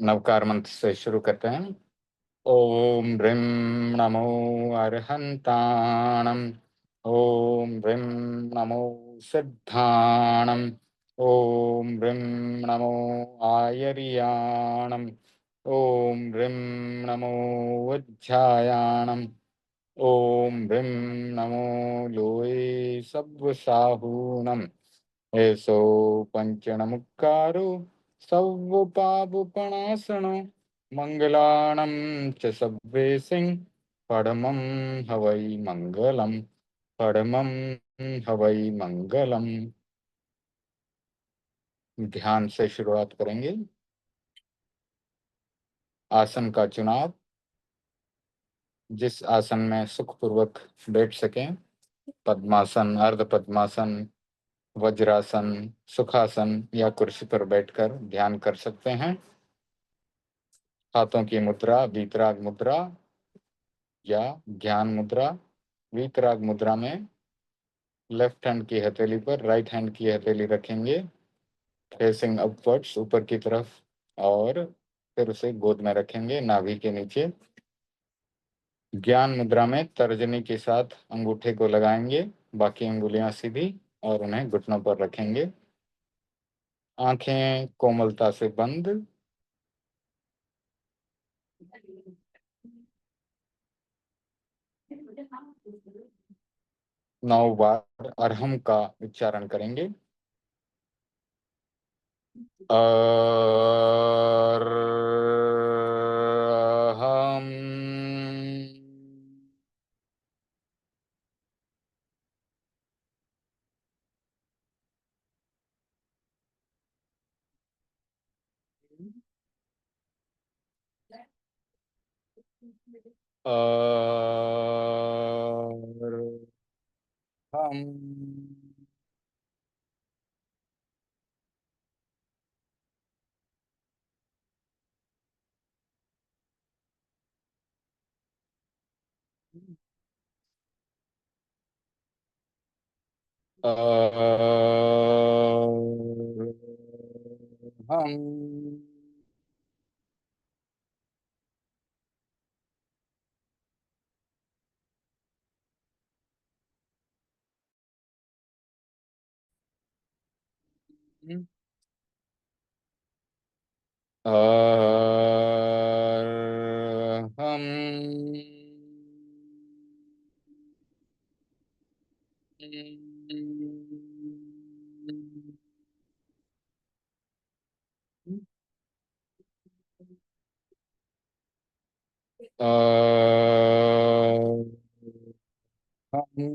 नवकार मंत्र से शुरू करते हैं। ओम ह्रीं नमो अर्हन्ताणम्। ओम ह्रीं नमो सिद्धाणम्। ओम ह्रीं नमो आयर्याणम्। ओम ह्रीं नमो वज्झायाणम्। ओम ह्रीं नमो लोये सव्वसाहूनम्। एसो पंचणमुक्कारो सव्वपापपणासनो मंगलानं च सव्वेसिं परमं हवै मंगलम्। परमं हवै मंगलम्। ध्यान से शुरुआत करेंगे। आसन का चुनाव, जिस आसन में सुखपूर्वक बैठ सकें, पद्मासन, अर्ध पद्मासन, वज्रासन, सुखासन या कुर्सी पर बैठकर ध्यान कर सकते हैं। हाथों की मुद्रा वीतराग मुद्रा या ध्यान मुद्रा। वीतराग मुद्रा में लेफ्ट हैंड की हथेली पर राइट हैंड की हथेली रखेंगे, फेसिंग अपवर्ड्स ऊपर की तरफ, और फिर उसे गोद में रखेंगे नाभि के नीचे। ज्ञान मुद्रा में तर्जनी के साथ अंगूठे को लगाएंगे, बाकी अंगुलियां सीधी, और उन्हें घुटनों पर रखेंगे। आंखें कोमलता से बंद। नौ बार अरहम का उच्चारण करेंगे। अरहम। अरहम। हम। हम। हम। हम।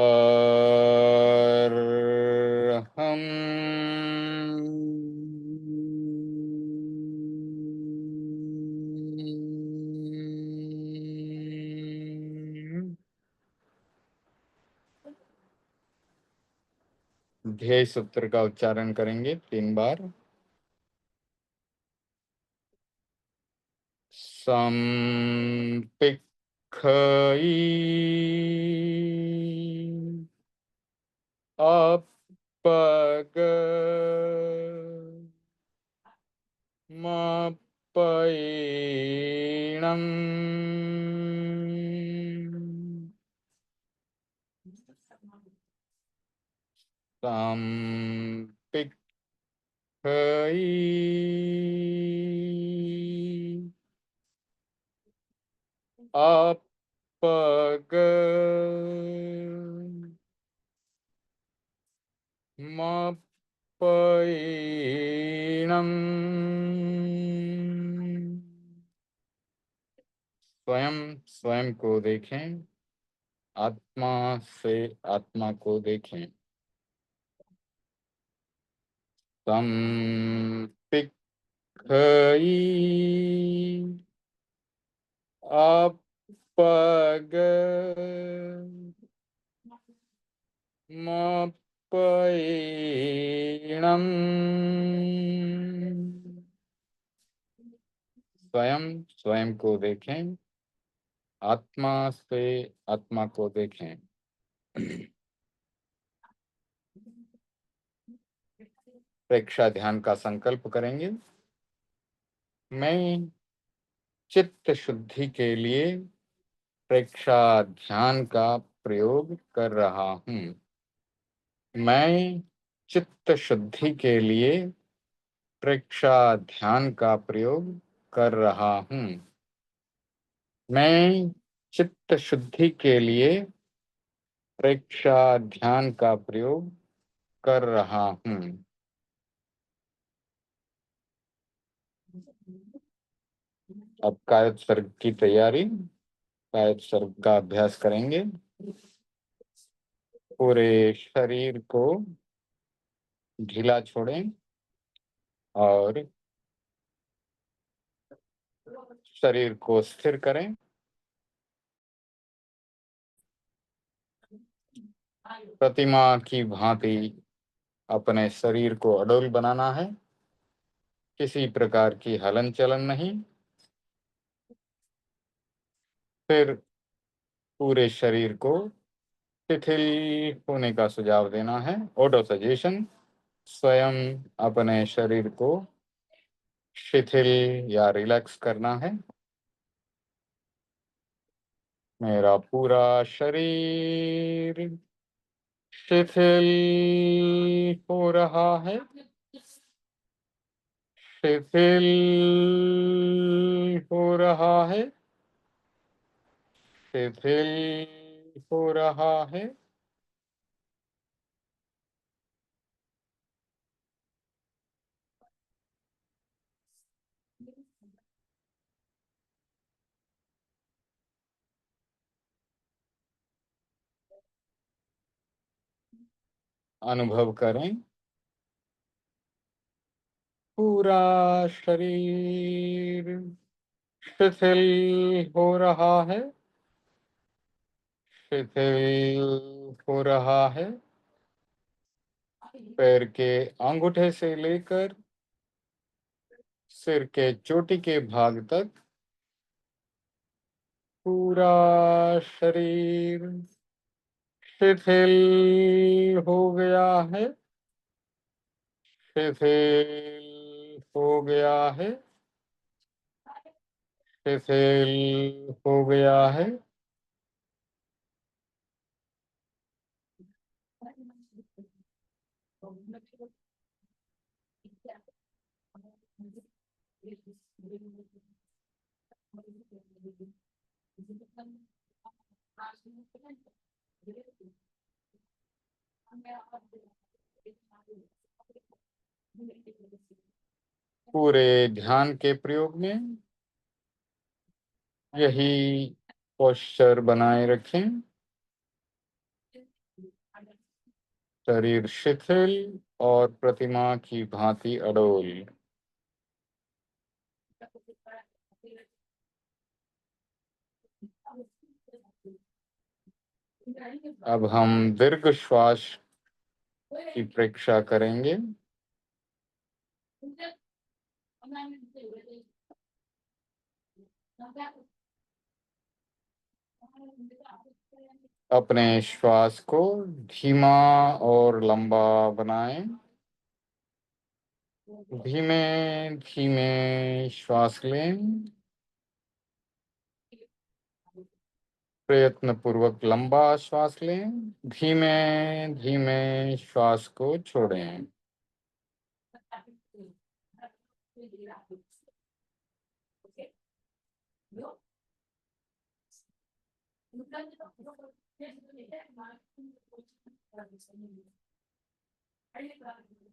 और हम। ध्येय सूत्र का उच्चारण करेंगे 3 बार। संपिक्खई अपग मपैणम् संपिक्खई अपग मपैणम्। स्वयं स्वयं को देखें, आत्मा से आत्मा को देखें। संपिक्खई अपग मपैणम्। स्वयं स्वयं को देखें, आत्मा से आत्मा को देखें। प्रेक्षा ध्यान का संकल्प करेंगे। मैं चित्त शुद्धि के लिए प्रेक्षा ध्यान का प्रयोग कर रहा हूँ। मैं चित्त शुद्धि के लिए प्रेक्षा ध्यान का प्रयोग कर रहा हूँ। मैं चित्त शुद्धि के लिए प्रेक्षा ध्यान का प्रयोग कर रहा हूँ। अब कायद सर्ग की तैयारी, कायद सर्ग का अभ्यास करेंगे। पूरे शरीर को ढीला छोड़ें और शरीर को स्थिर करें। प्रतिमा की भांति अपने शरीर को अडोल बनाना है, किसी प्रकार की हलन चलन नहीं। फिर पूरे शरीर को शिथिल होने का सुझाव देना है, ऑटो सजेशन। स्वयं अपने शरीर को शिथिल या रिलैक्स करना है। मेरा पूरा शरीर शिथिल हो रहा है, शिथिल हो रहा है, शिथिल हो रहा है। अनुभव करें, पूरा शरीर शिथिल हो रहा है, शिथिल हो रहा है। पैर के अंगूठे से लेकर सिर के चोटी के भाग तक पूरा शरीर शिथिल हो गया है, शिथिल हो गया है, शिथिल हो गया है। पूरे ध्यान के प्रयोग में यही पोस्चर बनाए रखें, शरीर शिथिल और प्रतिमा की भांति अडोल। अब हम दीर्घ श्वास की परीक्षा करेंगे। अपने श्वास को धीमा और लंबा बनाएं। धीमे धीमे श्वास लें, प्रयत्न पूर्वक लंबा श्वास लें, धीमे धीमे श्वास को छोड़ें।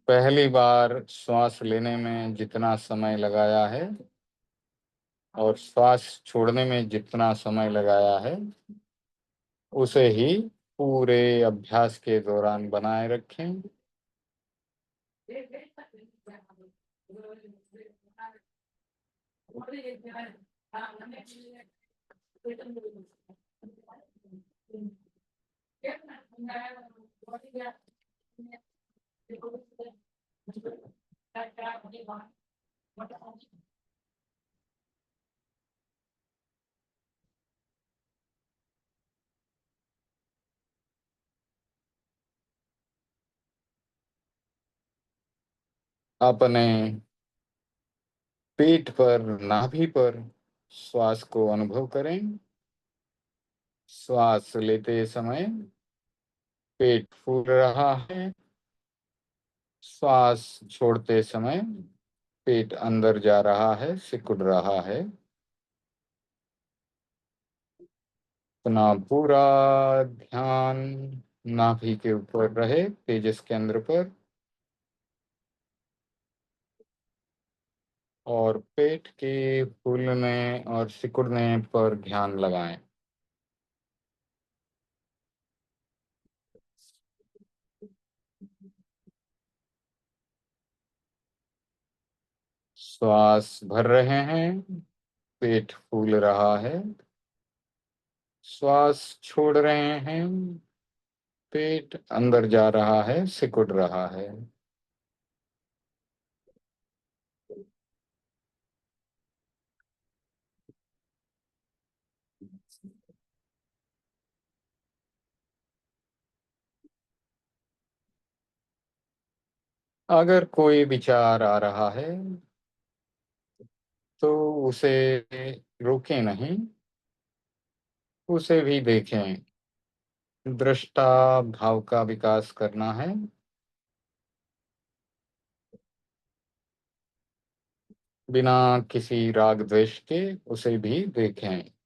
पहली बार श्वास लेने में जितना समय लगाया है और श्वास छोड़ने में जितना समय लगाया है, उसे ही पूरे अभ्यास के दौरान बनाए रखें। अपने पेट पर, नाभि पर श्वास को अनुभव करें। श्वास लेते समय पेट फूल रहा है। श्वास छोड़ते समय पेट अंदर जा रहा है, सिकुड़ रहा है। अपना पूरा ध्यान नाभि के ऊपर रहे, तेजस केंद्र पर, और पेट के फूलने और सिकुड़ने पर ध्यान लगाएं। श्वास भर रहे हैं, पेट फूल रहा है। श्वास छोड़ रहे हैं, पेट अंदर जा रहा है, सिकुड़ रहा है। अगर कोई विचार आ रहा है तो उसे रोकें नहीं, उसे भी देखें। दृष्टा भाव का विकास करना है। बिना किसी राग द्वेष के उसे भी देखें।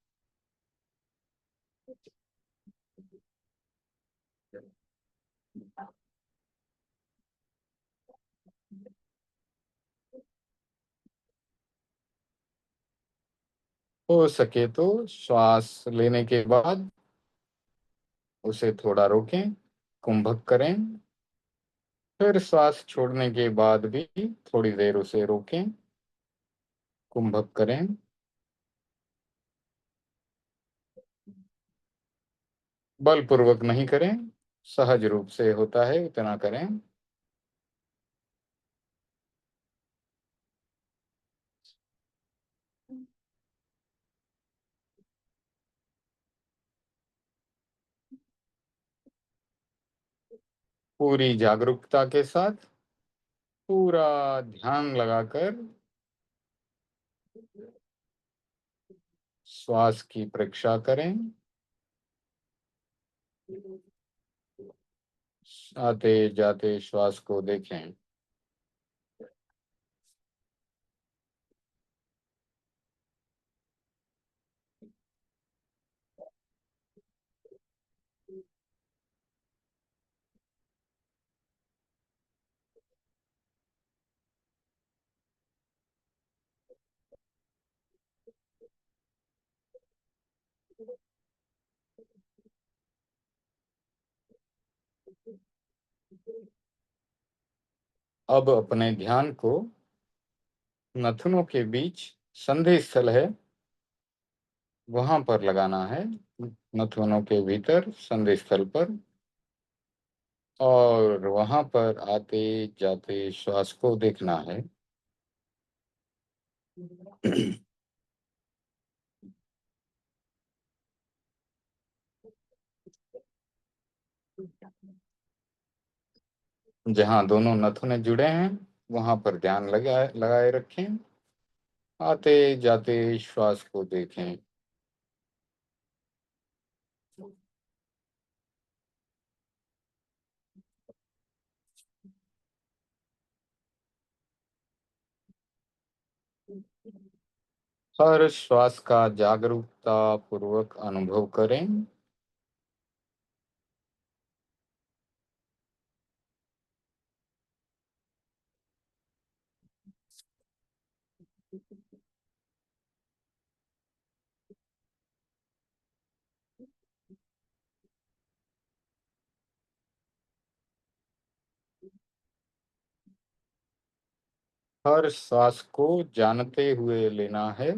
हो सके तो श्वास लेने के बाद उसे थोड़ा रोकें, कुंभक करें। फिर श्वास छोड़ने के बाद भी थोड़ी देर उसे रोकें, कुंभक करें। बलपूर्वक नहीं करें, सहज रूप से होता है उतना करें। पूरी जागरूकता के साथ पूरा ध्यान लगाकर श्वास की परीक्षा करें। आते जाते श्वास को देखें। अब अपने ध्यान को नथुनों के बीच संधि स्थल है, वहां पर लगाना है। नथुनों के भीतर संधि स्थल पर, और वहां पर आते जाते श्वास को देखना है। जहां दोनों नथुने जुड़े हैं वहां पर ध्यान लगाए लगाए रखें। आते जाते श्वास को देखें। हर श्वास का जागरूकता पूर्वक अनुभव करें। हर श्वास को जानते हुए लेना है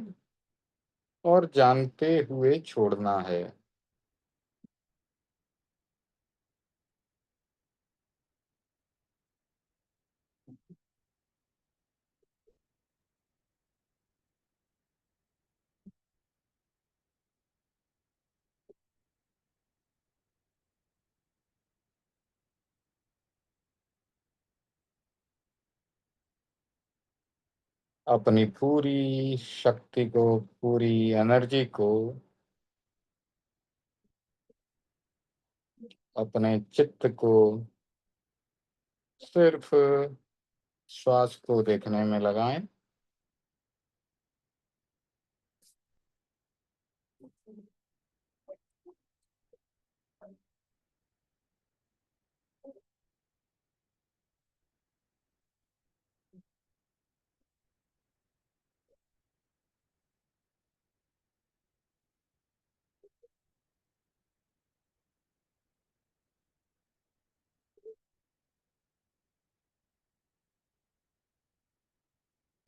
और जानते हुए छोड़ना है। अपनी पूरी शक्ति को, पूरी एनर्जी को, अपने चित्त को सिर्फ श्वास को देखने में लगाएं।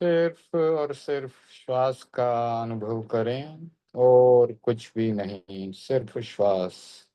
सिर्फ और सिर्फ श्वास का अनुभव करें और कुछ भी नहीं, सिर्फ श्वास।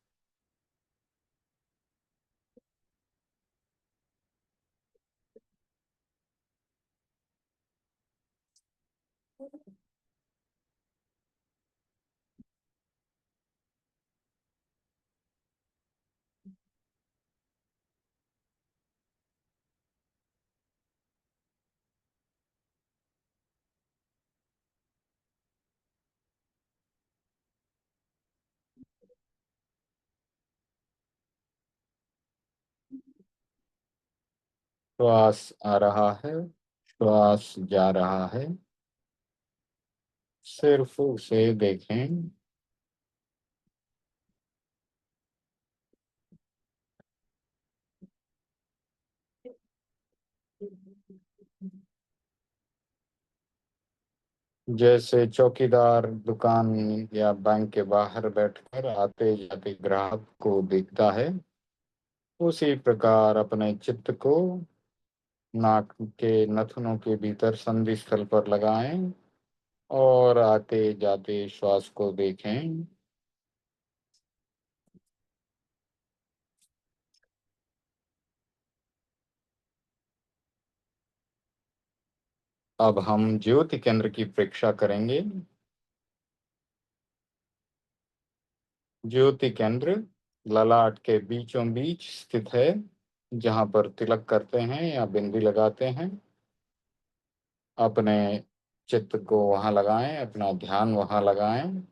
श्वास आ रहा है, श्वास जा रहा है, सिर्फ उसे देखें। जैसे चौकीदार दुकान या बैंक के बाहर बैठकर आते जाते ग्राहक को देखता है, उसी प्रकार अपने चित्त को नाक के नथुनों के भीतर संधि स्थल पर लगाएं और आते जाते श्वास को देखें। अब हम ज्योति केंद्र की परीक्षा करेंगे। ज्योति केंद्र ललाट के बीचों बीच स्थित है, जहां पर तिलक करते हैं या बिंदी लगाते हैं। अपने चित्त को वहां लगाएं, अपना ध्यान वहां लगाएं।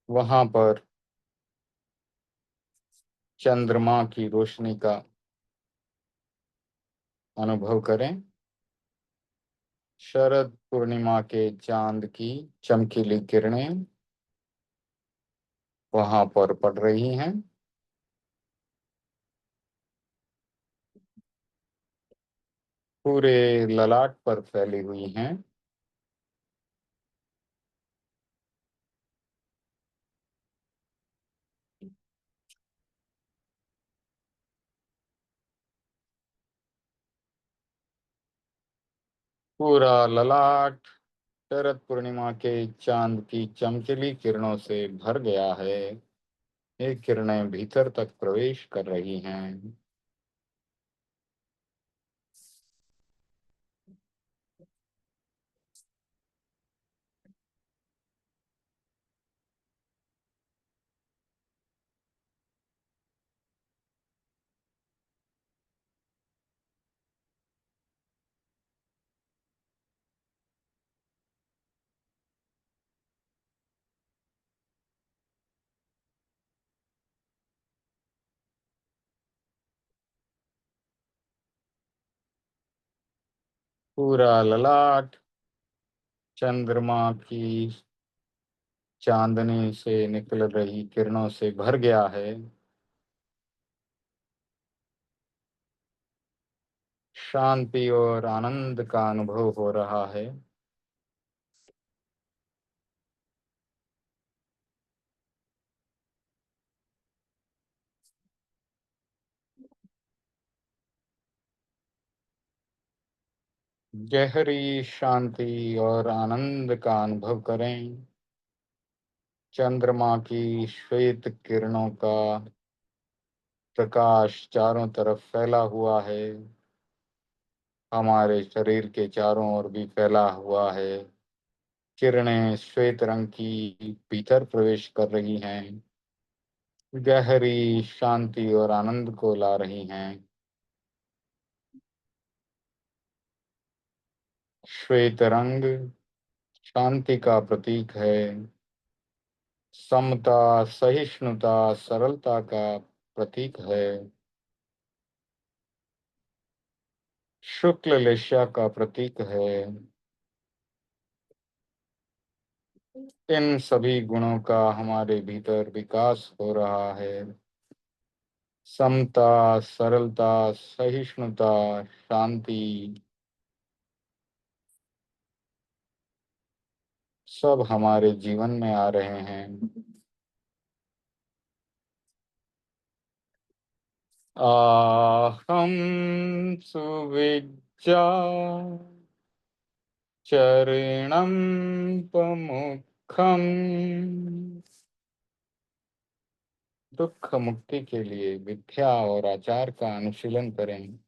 वहां पर चंद्रमा की रोशनी का अनुभव करें। शरद पूर्णिमा के चांद की चमकीली किरणें वहां पर पड़ रही हैं। पूरे ललाट पर फैली हुई हैं। पूरा ललाट शरद पूर्णिमा के चांद की चमकीली किरणों से भर गया है। ये किरणें भीतर तक प्रवेश कर रही हैं। पूरा ललाट चंद्रमा की चांदनी से निकल रही किरणों से भर गया है। शांति और आनंद का अनुभव हो रहा है। गहरी शांति और आनंद का अनुभव करें। चंद्रमा की श्वेत किरणों का प्रकाश चारों तरफ फैला हुआ है, हमारे शरीर के चारों ओर भी फैला हुआ है। किरणें श्वेत रंग की भीतर प्रवेश कर रही हैं, गहरी शांति और आनंद को ला रही हैं। श्वेत रंग शांति का प्रतीक है, समता, सहिष्णुता, सरलता का प्रतीक है, शुक्ल लेस्या का प्रतीक है। इन सभी गुणों का हमारे भीतर विकास हो रहा है। समता, सरलता, सहिष्णुता, शांति सब हमारे जीवन में आ रहे हैं। आहम सुविज्जा चरणम पमुखम। दुख मुक्ति के लिए विद्या और आचार का अनुशीलन करें।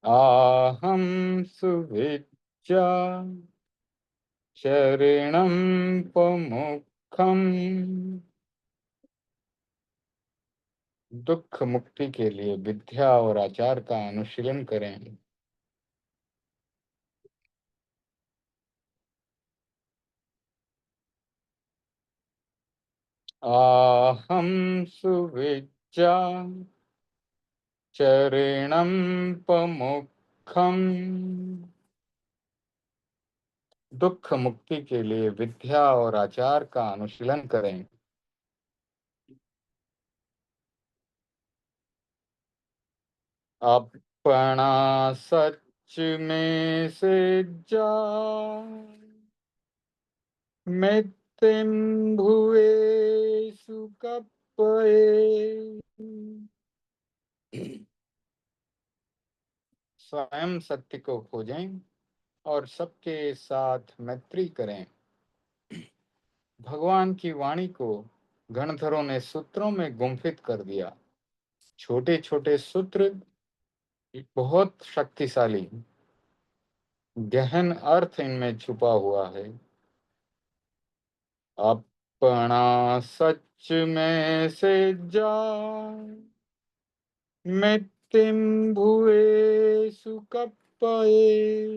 आहम सुविज्जा चरणम पमुखम। दुख मुक्ति के लिए विद्या और आचार का अनुशीलन करें। आहम सुविज्जा चरणम पमुखम। दुख मुक्ति के लिए विद्या और आचार का अनुशीलन करें। अपना सच में से जा मित्यं भुवे सुकपये। स्वयं सत्य को खोजें और सबके साथ मैत्री करें। भगवान की वाणी को गणधरों ने सूत्रों में गुंफित कर दिया। छोटे छोटे सूत्र बहुत शक्तिशाली, गहन अर्थ इनमें छुपा हुआ है। अपना सच में से जा मित्यं भुवे सुकपये।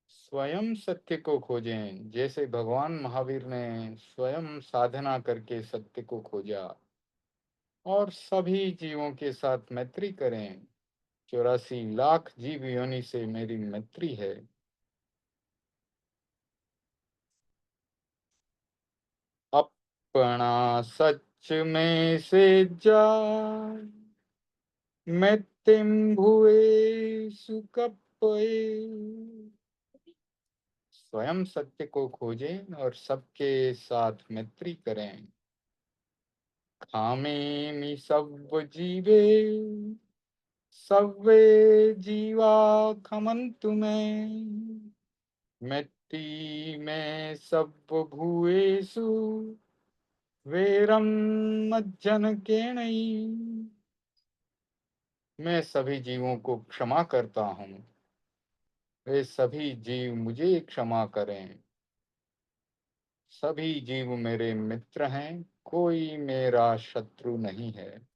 स्वयं सत्य को खोजें, जैसे भगवान महावीर ने स्वयं साधना करके सत्य को खोजा। और सभी जीवों के साथ मैत्री करें। 84 लाख जीव योनि से मेरी मैत्री है। अपना सच में से जा मित्यं भुवे सुकपये। स्वयं सत्य को खोजें और सबके साथ मैत्री करें। खामेमि सब जीवे सव्वे जीवा खमन्तु मे। मिट्टी में सब भूएषु वेरम मज्जन केणई। मैं सभी जीवों को क्षमा करता हूँ, वे सभी जीव मुझे क्षमा करें। सभी जीव मेरे मित्र हैं, कोई मेरा शत्रु नहीं है।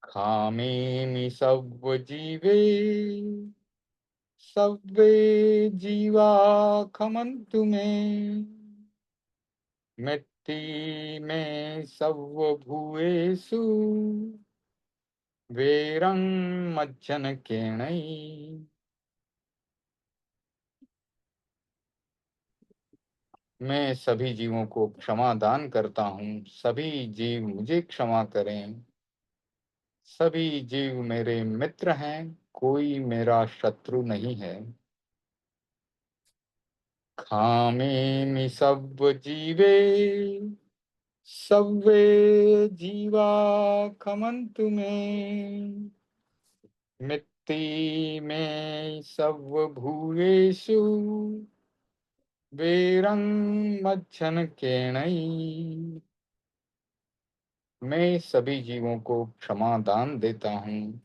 खामेमि सब जीवे सव्वे जीवा खमन्तु मे। मिट्टी में सब भूएषु वेरं मज्जन केणई। मैं सभी जीवों को क्षमा दान करता हूँ, सभी जीव मुझे क्षमा करें। सभी जीव मेरे मित्र हैं, कोई मेरा शत्रु नहीं है। खामेमि सब जीवे सव्वे जीवा खमन्तु मे मित्ति में सब भूयेषु वेरं मज्जन केणई। मैं सभी जीवों को क्षमा दान देता हूँ।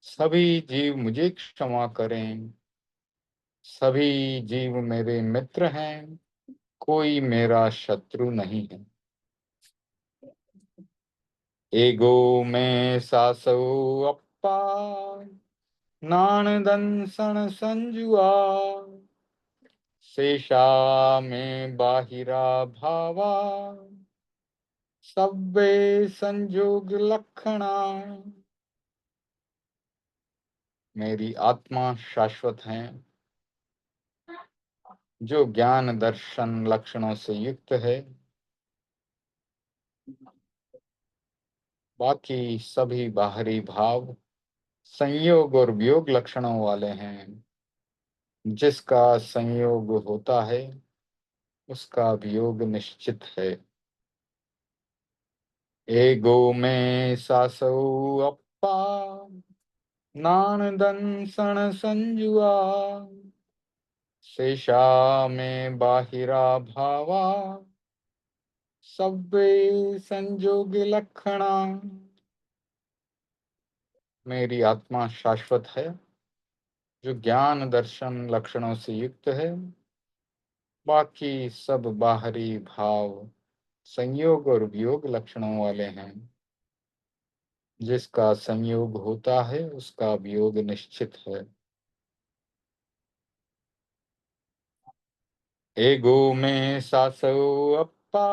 सभी जीव मुझे क्षमा करें। सभी जीव मेरे मित्र हैं, कोई मेरा शत्रु नहीं है। एगो में सासौ अप्पा नाण दंसन संजुआ शेषा में बाहिरा भावा सब्बे संजोग लक्षणा। मेरी आत्मा शाश्वत है, जो ज्ञान दर्शन लक्षणों से युक्त है। बाकी सभी बाहरी भाव संयोग और वियोग लक्षणों वाले हैं। जिसका संयोग होता है उसका वियोग निश्चित है। एगो में सासौ अप्पा नान दंसन संजुआ शेषा में बाहिरा भावा सब्बे संजोग लक्षणा। मेरी आत्मा शाश्वत है, जो ज्ञान दर्शन लक्षणों से युक्त है। बाकी सब बाहरी भाव संयोग और वियोग लक्षणों वाले हैं। जिसका संयोग होता है उसका वियोग निश्चित है। एगो में सासौ अप्पा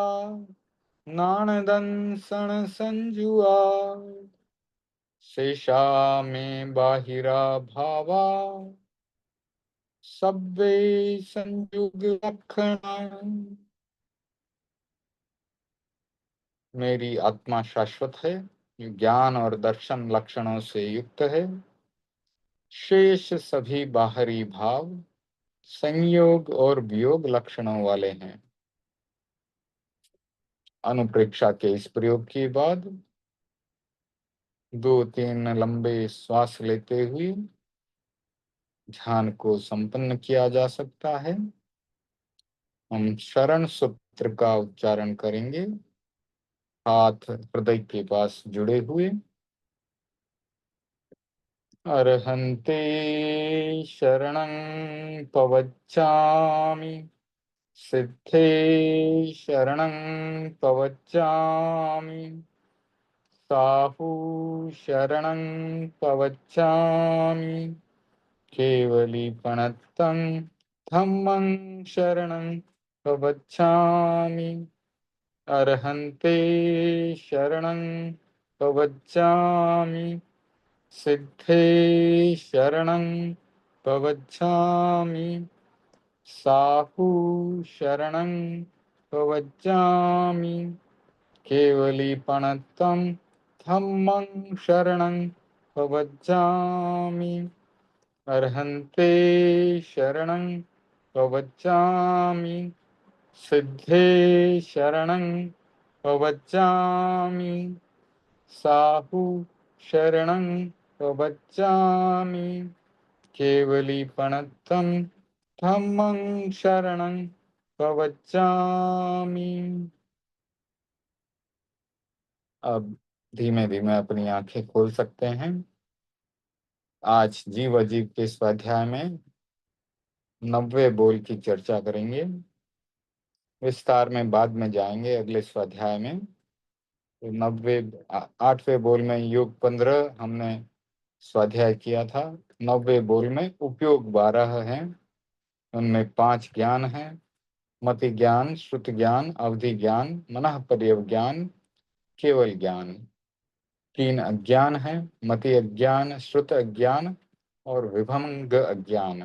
नाण दंसन संजुआ शेषा में बाहिरा भावा सब्बे संयोग लक्षणा। मेरी आत्मा शाश्वत है, जो ज्ञान और दर्शन लक्षणों से युक्त है। शेष सभी बाहरी भाव संयोग और वियोग लक्षणों वाले हैं। अनुप्रेक्षा के इस प्रयोग के बाद 2-3 लंबे श्वास लेते हुए ध्यान को संपन्न किया जा सकता है। हम शरण सूत्र का उच्चारण करेंगे, हाथ हृदय के पास जुड़े हुए। अर्हन्ते शरणं पवच्चामि सिद्धे शरणं पवच्चामि साहु शरणं पवच्चामि केवलीपणत्तं धम्मं शरणं पवच्चामि अर्हन्ते शरणं पवच्चामि सिद्धे शरणं पवच्चामि साहु शरणं पवच्चामि केवलीपणत्तं धम्मं शरणं पवच्चामि अर्हन्ते शरणं पवच्चामि सिद्धे शरणं पवच्चामि साहु शरणं पवच्चामि केवलीपणत्तं धम्मं शरणं पवच्चामि। अब धीमे धीमे अपनी आंखें खोल सकते हैं। आज जीव अजीव के स्वाध्याय में 90 बोल की चर्चा करेंगे। विस्तार में बाद में जाएंगे अगले स्वाध्याय में। तो 8वें बोल में योग 15 हमने स्वाध्याय किया था। 90 बोल में उपयोग 12 हैं। उनमें 5 ज्ञान हैं, मति ज्ञान, श्रुत ज्ञान, अवधि ज्ञान, मनः पर्यव ज्ञान, केवल ज्ञान। 3 अज्ञान है, मति अज्ञान, श्रुत अज्ञान और विभंग अज्ञान।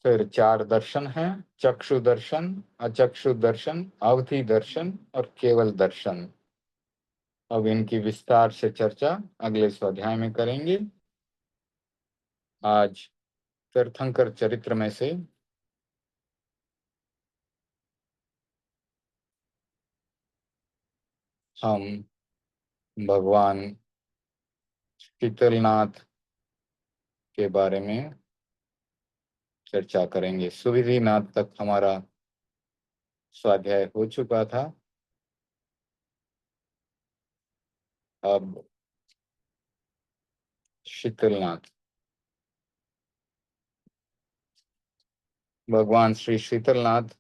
फिर 4 दर्शन हैं, चक्षु दर्शन, अचक्षु दर्शन, अवधि दर्शन और केवल दर्शन। अब इनकी विस्तार से चर्चा अगले स्वाध्याय में करेंगे। आज तीर्थंकर चरित्र में से हम भगवान शीतलनाथ के बारे में चर्चा करेंगे। सुविधिनाथ तक हमारा स्वाध्याय हो चुका था। अब शीतलनाथ, भगवान श्री शीतलनाथ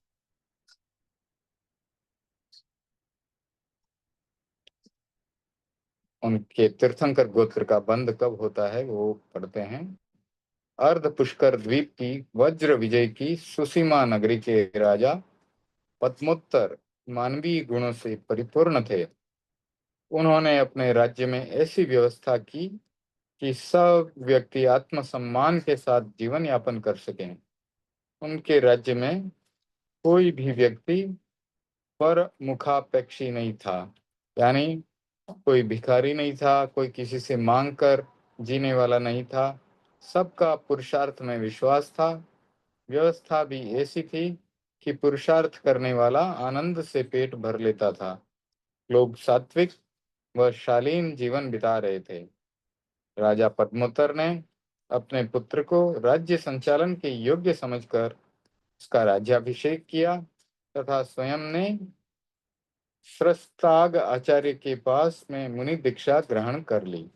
उनके तीर्थंकर गोत्र का बंध कब होता है वो पढ़ते हैं। अर्ध पुष्कर द्वीप की वज्र विजय की सुसीमा नगरी के राजा पद्मोत्तर मानवीय गुणों से परिपूर्ण थे। उन्होंने अपने राज्य में ऐसी व्यवस्था की कि सब व्यक्ति आत्मसम्मान के साथ जीवन यापन कर सकें। उनके राज्य में कोई भी व्यक्ति पर मुखापेक्षी नहीं था, यानी कोई भिखारी नहीं था, कोई किसी से मांग कर जीने वाला नहीं था। सबका पुरुषार्थ में विश्वास था। व्यवस्था भी ऐसी थी कि पुरुषार्थ करने वाला आनंद से पेट भर लेता था। लोग सात्विक व शालीन जीवन बिता रहे थे। राजा पद्मोत्तर ने अपने पुत्र को राज्य संचालन के योग्य समझकर उसका राज्याभिषेक किया तथा स्वयं ने स्रस्ताग आचार्य के पास में मुनि दीक्षा ग्रहण कर ली।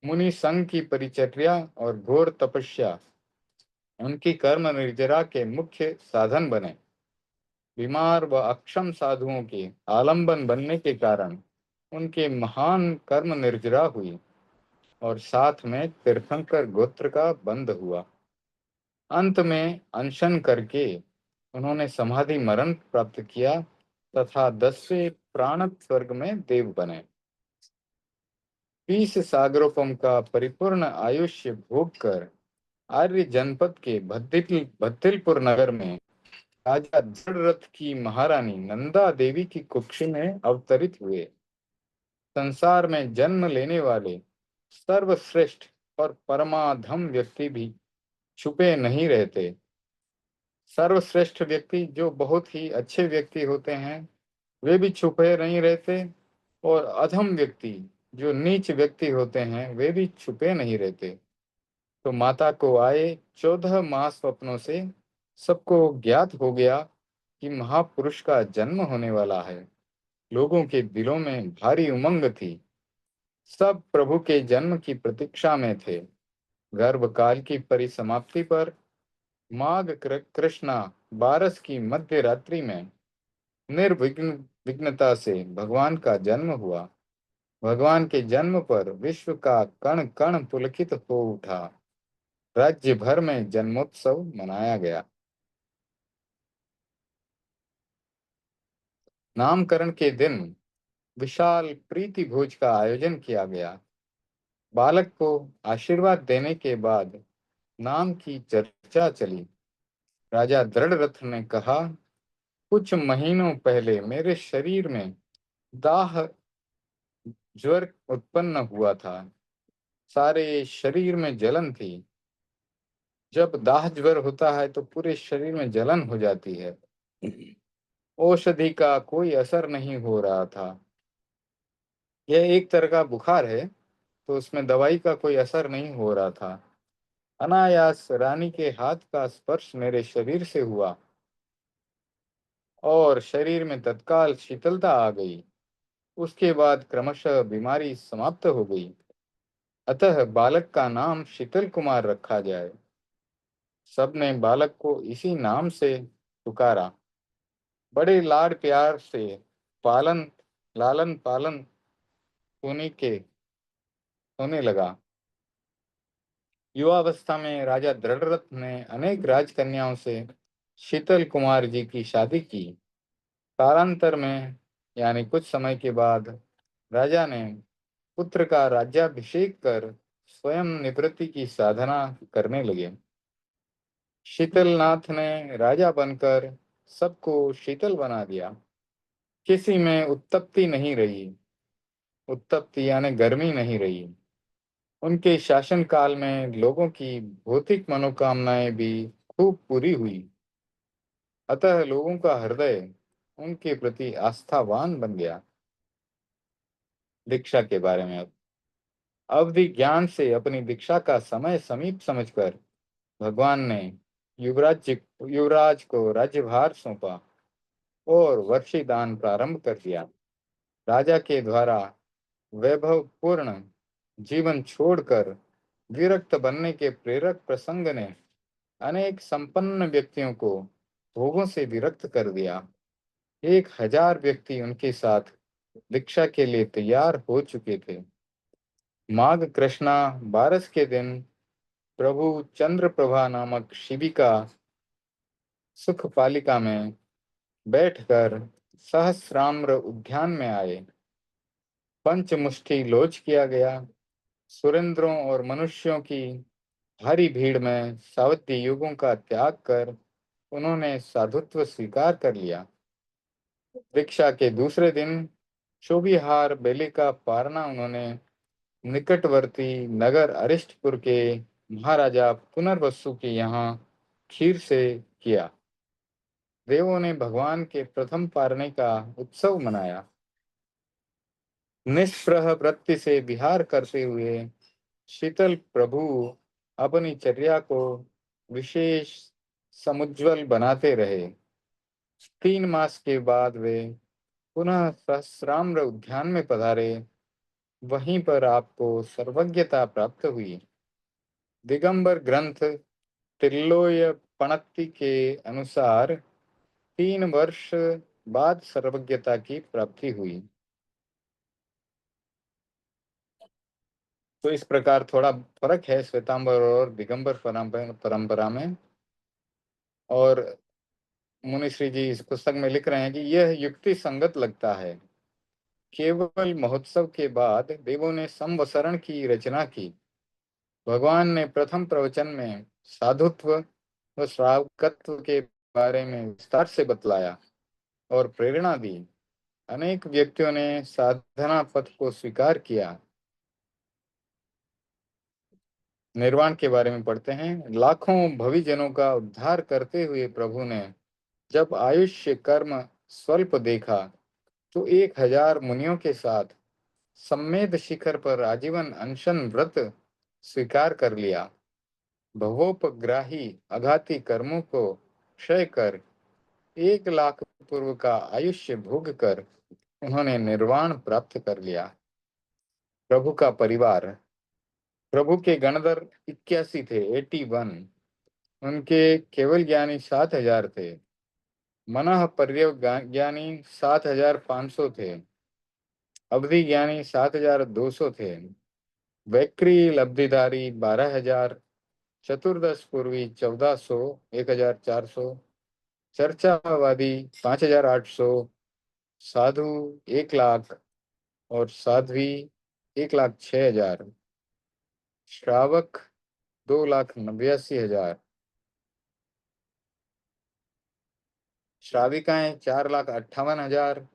मुनि संघ की परिचर्या और घोर तपस्या उनकी कर्म निर्जरा के मुख्य साधन बने। बीमार व अक्षम साधुओं के आलंबन बनने के कारण उनके महान कर्म निर्जरा हुई और साथ में तीर्थंकर गोत्र का बंध हुआ। अंत में अनशन करके उन्होंने समाधि मरण प्राप्त किया तथा 10वें प्राणत स्वर्ग में देव बने। 20 सागरोपम का परिपूर्ण आयुष्य भोग कर आर्य जनपद के भद्दिलपुर नगर में राजा दृढ़रथ की महारानी नंदा देवी की कुक्षी में अवतरित हुए। संसार में जन्म लेने वाले सर्वश्रेष्ठ और परमाधम व्यक्ति भी छुपे नहीं रहते। सर्वश्रेष्ठ व्यक्ति जो बहुत ही अच्छे व्यक्ति होते हैं वे भी छुपे नहीं रहते, और अधम व्यक्ति जो नीच व्यक्ति होते हैं वे भी छुपे नहीं रहते। तो माता को आए 14 माह स्वप्नों से सबको ज्ञात हो गया कि महापुरुष का जन्म होने वाला है। लोगों के दिलों में भारी उमंग थी। सब प्रभु के जन्म की प्रतीक्षा में थे। गर्भकाल की परिसमाप्ति पर माघ कृष्णा 12 की मध्य रात्रि में निर्विघ्न विघ्नता से भगवान का जन्म हुआ। भगवान के जन्म पर विश्व का कण कण पुलकित हो उठा। राज्य भर में जन्मोत्सव मनाया गया। नामकरण के दिन विशाल प्रीति भोज का आयोजन किया गया। बालक को आशीर्वाद देने के बाद नाम की चर्चा चली। राजा दृढ़रथ ने कहा, कुछ महीनों पहले मेरे शरीर में दाह ज्वर उत्पन्न हुआ था। सारे शरीर में जलन थी। जब दाह ज्वर होता है तो पूरे शरीर में जलन हो जाती है। औषधि का कोई असर नहीं हो रहा था। यह एक तरह का बुखार है, तो उसमें दवाई का कोई असर नहीं हो रहा था। अनायास रानी के हाथ का स्पर्श मेरे शरीर से हुआ और शरीर में तत्काल शीतलता आ गई। उसके बाद क्रमशः बीमारी समाप्त हो गई। अतः बालक का नाम शीतल कुमार रखा जाए। सबने बालक को इसी नाम से पुकारा। बड़े लाड प्यार से पालन लालन पालन होने लगा। युवावस्था में राजा दृढ़रथ ने अनेक राजकन्याओं से शीतल कुमार जी की शादी की। कालांतर में यानी कुछ समय के बाद राजा ने पुत्र का राज्याभिषेक कर स्वयं निवृत्ति की साधना करने लगे। शीतलनाथ ने राजा बनकर सबको शीतल बना दिया। किसी में उत्तप्ति नहीं रही। उत्तप्ति यानी गर्मी नहीं रही। उनके शासन काल में लोगों की भौतिक मनोकामनाएं भी खूब पूरी हुई। अतः लोगों का हृदय उनके प्रति आस्थावान बन गया। दीक्षा के बारे में अब अवधि ज्ञान से अपनी दीक्षा का समय समीप समझकर भगवान ने युवराज को राज्यभार सौंपा और वर्षी दान प्रारंभ कर दिया। राजा के द्वारा वैभवपूर्ण जीवन छोड़कर विरक्त बनने के प्रेरक प्रसंग ने अनेक संपन्न व्यक्तियों को भोगों से विरक्त कर दिया। 1000 व्यक्ति उनके साथ दीक्षा के लिए तैयार हो चुके थे। माघ कृष्णा बारस के दिन प्रभु चंद्रप्रभा नामक शिविका सुख पालिका में बैठकर सहस्राम्र उद्यान में आए। पंचमुष्टि लोच किया गया। सुरेंद्रों और मनुष्यों की भारी भीड़ में सावधि युगों का त्याग कर उन्होंने साधुत्व स्वीकार कर लिया। दीक्षा के दूसरे दिन चोबिहार बेले का पारना उन्होंने निकटवर्ती नगर अरिष्टपुर के महाराजा पुनर्वसु के यहाँ खीर से किया। देवों ने भगवान के प्रथम पारने का उत्सव मनाया। निष्प्रह वृत्ति से विहार करते हुए शीतल प्रभु अपनी चर्या को विशेष समुज्वल बनाते रहे। 3 मास के बाद वे पुनः सहस्राम्र उद्यान में पधारे। वहीं पर आपको सर्वज्ञता प्राप्त हुई। दिगंबर ग्रंथ त्रिलोय पणत्ति के अनुसार 3 वर्ष बाद सर्वज्ञता की प्राप्ति हुई। तो इस प्रकार थोड़ा फर्क है श्वेतांबर और दिगंबर परंपरा में। और मुनिश्री जी इस पुस्तक में लिख रहे हैं कि यह युक्ति संगत लगता है। केवल महोत्सव के बाद देवों ने संवसरण की रचना की। भगवान ने प्रथम प्रवचन में साधुत्व व श्रावकत्व के बारे में विस्तार से बतलाया और प्रेरणा दी। अनेक व्यक्तियों ने साधना पथ को स्वीकार किया। निर्वाण के बारे में पढ़ते हैं। लाखों भविजनों का उद्धार करते हुए प्रभु ने जब आयुष्य कर्म स्वल्प देखा तो 1000 मुनियों के साथ सम्मेद शिखर पर आजीवन अनशन व्रत स्वीकार कर लिया। भवोपग्राही अघाती कर्मों को क्षय कर 1 लाख पूर्व का आयुष्य भोग कर उन्होंने निर्वाण प्राप्त कर लिया। प्रभु का परिवार। प्रभु के गणधर 81 थे, 81। उनके केवल ज्ञानी 7000 थे। मनः पर्यज्ञानी 7500 थे। अवधि ज्ञानी 7200 थे। वैक्री लब्धिधारी 12000। चतुर्दश पूर्वी 1400, 1400। चर्चावादी 5800। साधु 1 लाख और साध्वी 1,06,000। श्रावक 2,89,000। श्राविकाएं 4,58,000।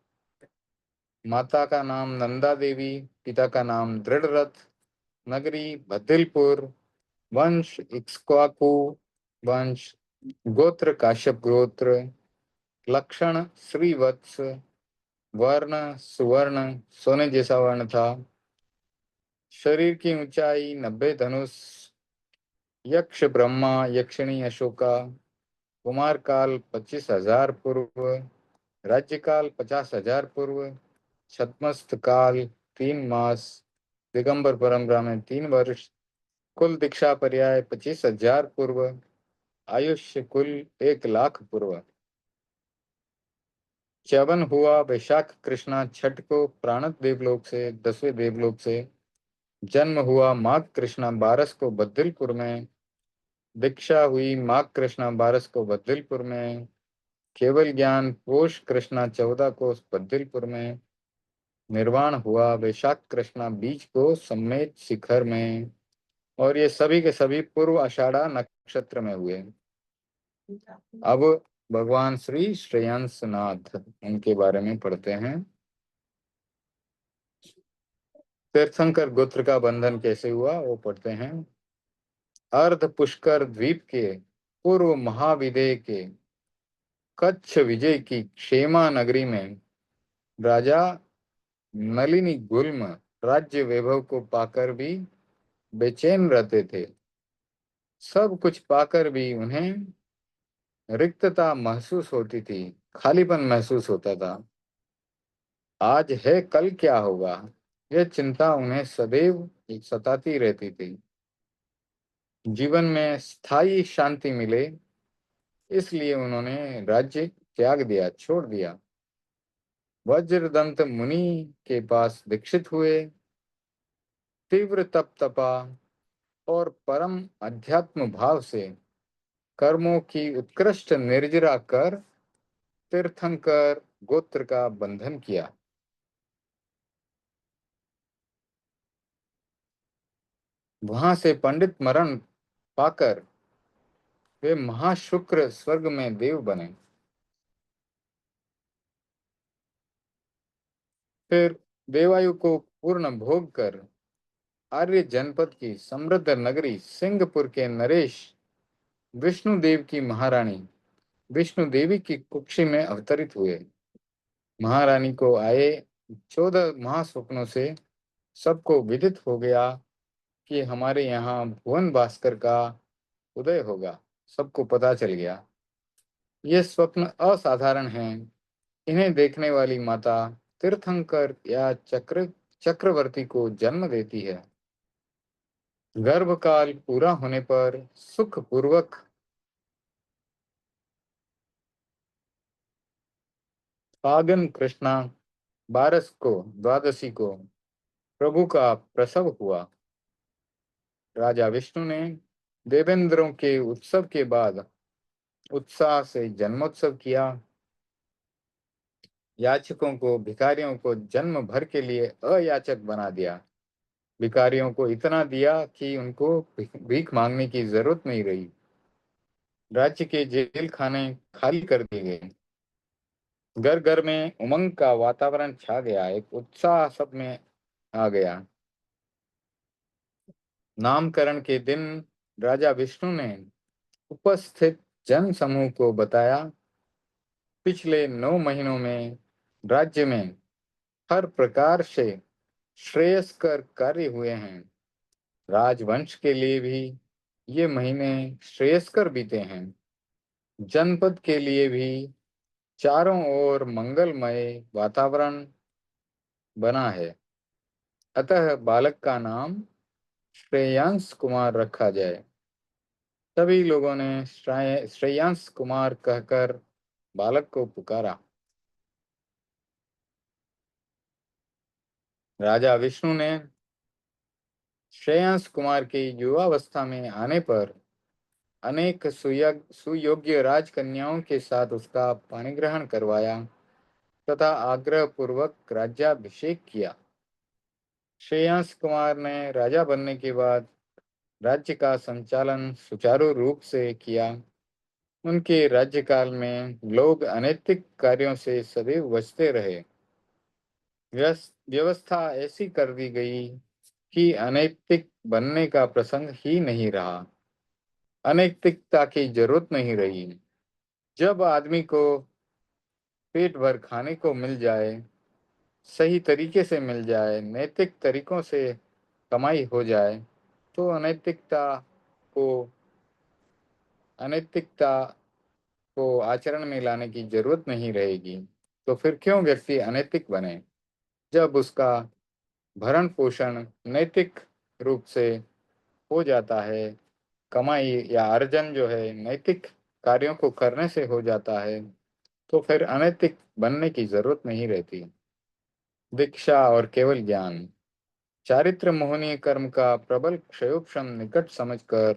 माता का नाम नंदा देवी, पिता का नाम दृढ़रथ। नगरी बद्दिलपुर। वंश इक्ष्वाकु वंश। गोत्र काश्यप गोत्र। लक्षण श्रीवत्स। वर्ण सुवर्ण, सोने जैसा वर्ण था। शरीर की ऊंचाई 90 धनुष। यक्ष ब्रह्मा यक्षिणी अशोका। कुमार काल 25,000 पूर्व। राज्य काल 50,000 पूर्व। छद्मस्त काल 3 मास। दिगंबर परंपरा में 3 वर्ष। कुल दीक्षा पर्याय 25,000 पूर्व। आयुष्य कुल 1 लाख पूर्व। च्यवन हुआ वैशाख कृष्णा छठ को प्राणत देवलोक से 10वें देवलोक से। जन्म हुआ माघ कृष्णा 12 को बद्दिलपुर में। दीक्षा हुई माघ कृष्णा 12 को बद्दिलपुर में। केवल ज्ञान पोष कृष्णा 14 को बद्दिलपुर में। निर्वाण हुआ वैशाख कृष्णा 20 को सम्मेद शिखर में। और ये सभी के सभी पूर्व आषाढ़ा नक्षत्र में हुए। अब भगवान श्री श्रेयांसनाथ उनके बारे में पढ़ते हैं। तीर्थंकर गोत्र का बंधन कैसे हुआ वो पढ़ते हैं। अर्ध पुष्कर द्वीप के पूर्व महाविदेह के कच्छ विजय की क्षेमा नगरी में राजा नलिनी गुल्म राज्य वैभव को पाकर भी बेचैन रहते थे। सब कुछ पाकर भी उन्हें रिक्तता महसूस होती थी, खालीपन महसूस होता था। आज है कल क्या होगा, यह चिंता उन्हें सदैव सताती रहती थी। जीवन में स्थायी शांति मिले इसलिए उन्होंने राज्य त्याग दिया, छोड़ दिया। वज्रदंत मुनि के पास दीक्षित हुए, तीव्र तप तपा और परम अध्यात्म भाव से कर्मों की उत्कृष्ट निर्जरा कर तीर्थंकर गोत्र का बंधन किया। वहां से पंडित मरण पाकर वे महाशुक्र स्वर्ग में देव बने। फिर देवायु को पूर्ण भोग कर आर्य जनपद की समृद्ध नगरी सिंहपुर के नरेश विष्णु देव की महारानी विष्णु देवी की कुक्षी में अवतरित हुए। महारानी को आए 14 महास्वप्नों से सबको विदित हो गया कि हमारे यहाँ भुवन भास्कर का उदय होगा। सबको पता चल गया। ये स्वप्न असाधारण हैं। इन्हें देखने वाली माता तीर्थंकर या चक्रवर्ती को जन्म देती है। गर्भकाल पूरा होने पर सुख पूर्वक फागुन कृष्णा बारस को द्वादशी को प्रभु का प्रसव हुआ। राजा विष्णु ने देवेंद्रों के उत्सव के बाद उत्साह से जन्मोत्सव किया। याचकों को भिखारियों को जन्म भर के लिए अयाचक बना दिया। भिखारियों को इतना दिया कि उनको भीख मांगने की जरूरत नहीं रही। राज्य के जेल खाने खाली कर दिए गए। घर घर में उमंग का वातावरण छा गया, एक उत्साह सब में आ गया। नामकरण के दिन राजा विष्णु ने उपस्थित जन समूह को बताया, पिछले 9 महीनों में राज्य में हर प्रकार से श्रेयस्कर कार्य हुए हैं। राजवंश के लिए भी ये महीने श्रेयस्कर बीते हैं। जनपद के लिए भी चारों ओर मंगलमय वातावरण बना है। अतः बालक का नाम श्रेयांश कुमार रखा जाए। सभी लोगों ने श्रेयांश कुमार कहकर बालक को पुकारा। राजा विष्णु ने श्रेयांश कुमार के युवावस्था में आने पर अनेक सुयोग्य राजकन्याओं के साथ उसका पाणी ग्रहण करवाया तथा आग्रह पूर्वक राज्याभिषेक किया। श्रेयांश कुमार ने राजा बनने के बाद राज्य का संचालन सुचारू रूप से किया। उनके राज्यकाल में लोग अनैतिक कार्यों से सदैव बचते रहे। व्यवस्था ऐसी कर दी गई कि अनैतिक बनने का प्रसंग ही नहीं रहा। अनैतिकता की जरूरत नहीं रही। जब आदमी को पेट भर खाने को मिल जाए, सही तरीके से मिल जाए, नैतिक तरीकों से कमाई हो जाए, तो को अनैतिकता को आचरण में लाने की जरूरत नहीं रहेगी। तो फिर क्यों व्यक्ति अनैतिक बने? जब उसका भरण पोषण नैतिक रूप से हो जाता है, कमाई या अर्जन जो है नैतिक कार्यों को करने से हो जाता है, तो फिर अनैतिक बनने की जरूरत नहीं रहती। दीक्षा और केवल ज्ञान। चारित्र मोहनीय कर्म का प्रबल क्षयोक्षम निकट समझकर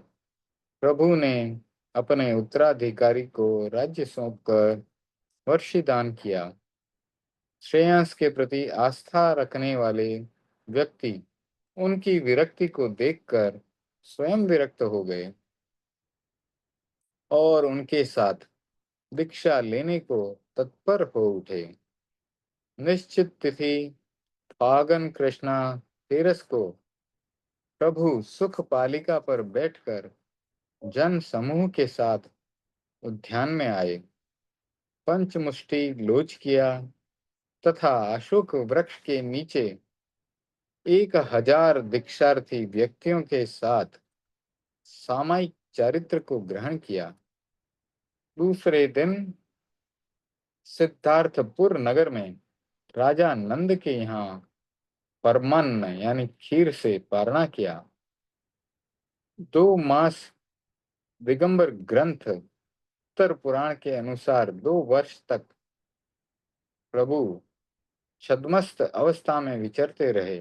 प्रभु ने अपने उत्तराधिकारी को राज्य सौंपकर वर्षिदान किया। श्रेयांश के प्रति आस्था रखने वाले व्यक्ति उनकी विरक्ति को देखकर स्वयं विरक्त हो गए और उनके साथ दीक्षा लेने को तत्पर हो उठे। निश्चित तिथि फागुन कृष्णा तेरस को प्रभु सुख पालिका पर बैठकर जन समूह के साथ उद्यान में आए, पंचमुष्टि लोच किया तथा अशोक वृक्ष के नीचे 1000 दीक्षार्थी व्यक्तियों के साथ सामायिक चारित्र को ग्रहण किया। दूसरे दिन सिद्धार्थपुर नगर में राजा नंद के यहाँ परमान्न यानी खीर से पारणा किया। 2 मास दिगंबर ग्रंथ उत्तर पुराण के अनुसार 2 वर्ष तक प्रभु छद्मस्त अवस्था में विचरते रहे।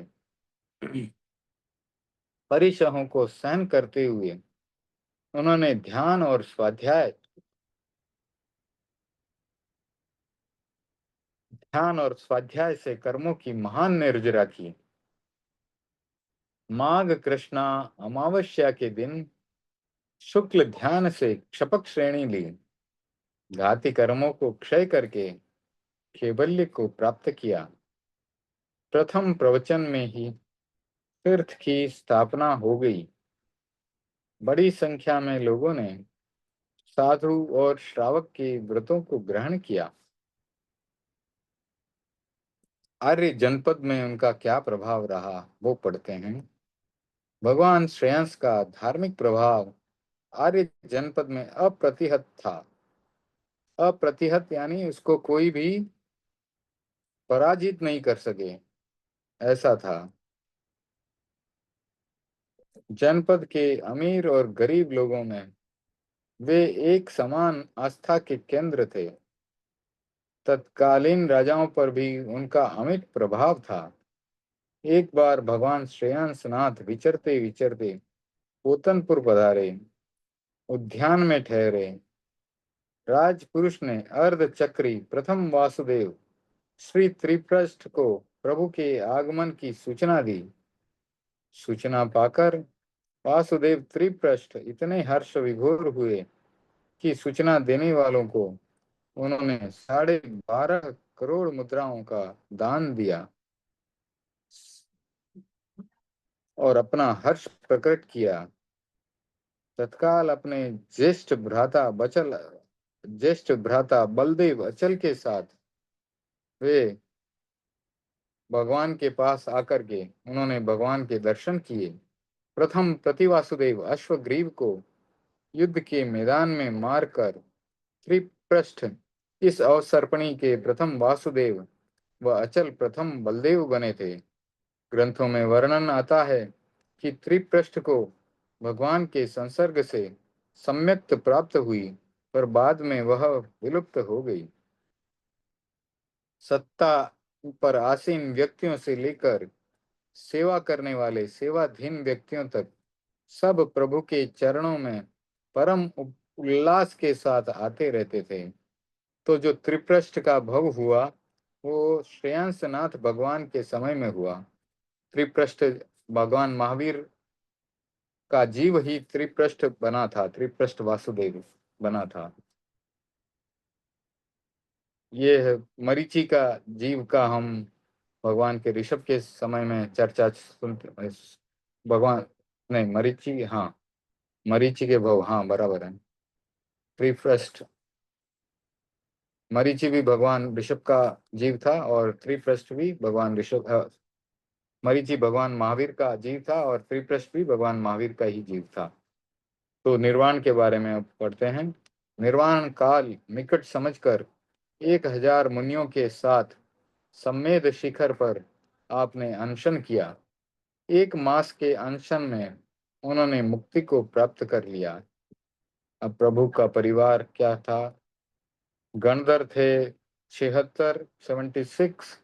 परिसहों को सहन करते हुए उन्होंने ध्यान और स्वाध्याय से कर्मों की महान निर्जरा की। माघ कृष्णा अमावस्या के दिन शुक्ल ध्यान से क्षपक श्रेणी ली, घाती कर्मों को क्षय करके कैवल्य को प्राप्त किया। प्रथम प्रवचन में ही तीर्थ की स्थापना हो गई। बड़ी संख्या में लोगों ने साधु और श्रावक के व्रतों को ग्रहण किया। आर्य जनपद में उनका क्या प्रभाव रहा वो पढ़ते हैं। भगवान श्रेयंस का धार्मिक प्रभाव आर्य जनपद में अप्रतिहत था। अप्रतिहत यानी उसको कोई भी पराजित नहीं कर सके, ऐसा था। जनपद के अमीर और गरीब लोगों में वे एक समान आस्था के केंद्र थे। तत्कालीन राजाओं पर भी उनका अमिट प्रभाव था। एक बार भगवान श्रेयांसनाथ विचरते विचरते पोतनपुर पधारे, उद्यान में ठहरे। राजपुरुष ने अर्धचक्री प्रथम वासुदेव श्री त्रिप्रष्ठ को प्रभु के आगमन की सूचना दी। सूचना पाकर वासुदेव त्रिप्रष्ठ इतने हर्ष विभोर हुए कि सूचना देने वालों को उन्होंने 12.5 करोड़ मुद्राओं का दान दिया और अपना हर्ष प्रकट किया। तत्काल अपने ज्येष्ठ भ्राता बलदेव अचल के साथ वे भगवान के पास आकर के उन्होंने भगवान के दर्शन किए। प्रथम प्रतिवासुदेव अश्वग्रीव को युद्ध के मैदान में मारकर त्रिप्रष्ठ इस अवसर्पणी के प्रथम वासुदेव व अचल प्रथम बलदेव बने थे। ग्रंथों में वर्णन आता है कि त्रिप्रष्ठ को भगवान के संसर्ग से सम्यक्त प्राप्त हुई, पर बाद में वह विलुप्त हो गई। सत्ता पर आसीन व्यक्तियों से लेकर सेवा करने वाले सेवाधीन व्यक्तियों तक सब प्रभु के चरणों में परम उल्लास के साथ आते रहते थे। तो जो त्रिप्रष्ठ का भव हुआ वो श्रेयांसनाथ भगवान के समय में हुआ। त्रिप्रष्ठ भगवान महावीर का जीव ही त्रिप्रष्ठ बना था, त्रिप्रष्ठ वासुदेव बना था। ये है मरीचि का जीव का हम भगवान के ऋषभ के समय में चर्चा सुनते। भगवान नहीं, मरीचि, हाँ मरीचि के भव, हाँ बराबर है। त्रिप्रष्ठ मरीचि भी भगवान ऋषभ का जीव था और त्रिप्रष्ठ भी भगवान ऋषभ मरीचि भगवान महावीर का जीव था और त्रिप्रष्ठ भी भगवान महावीर का ही जीव था। तो निर्वाण के बारे में अब पढ़ते हैं। निर्वाण काल निकट समझकर 1000 मुनियों के साथ सम्मेद शिखर पर आपने अनशन किया। 1 मास के अनशन में उन्होंने मुक्ति को प्राप्त कर लिया। अब प्रभु का परिवार क्या था। गणधर थे 76,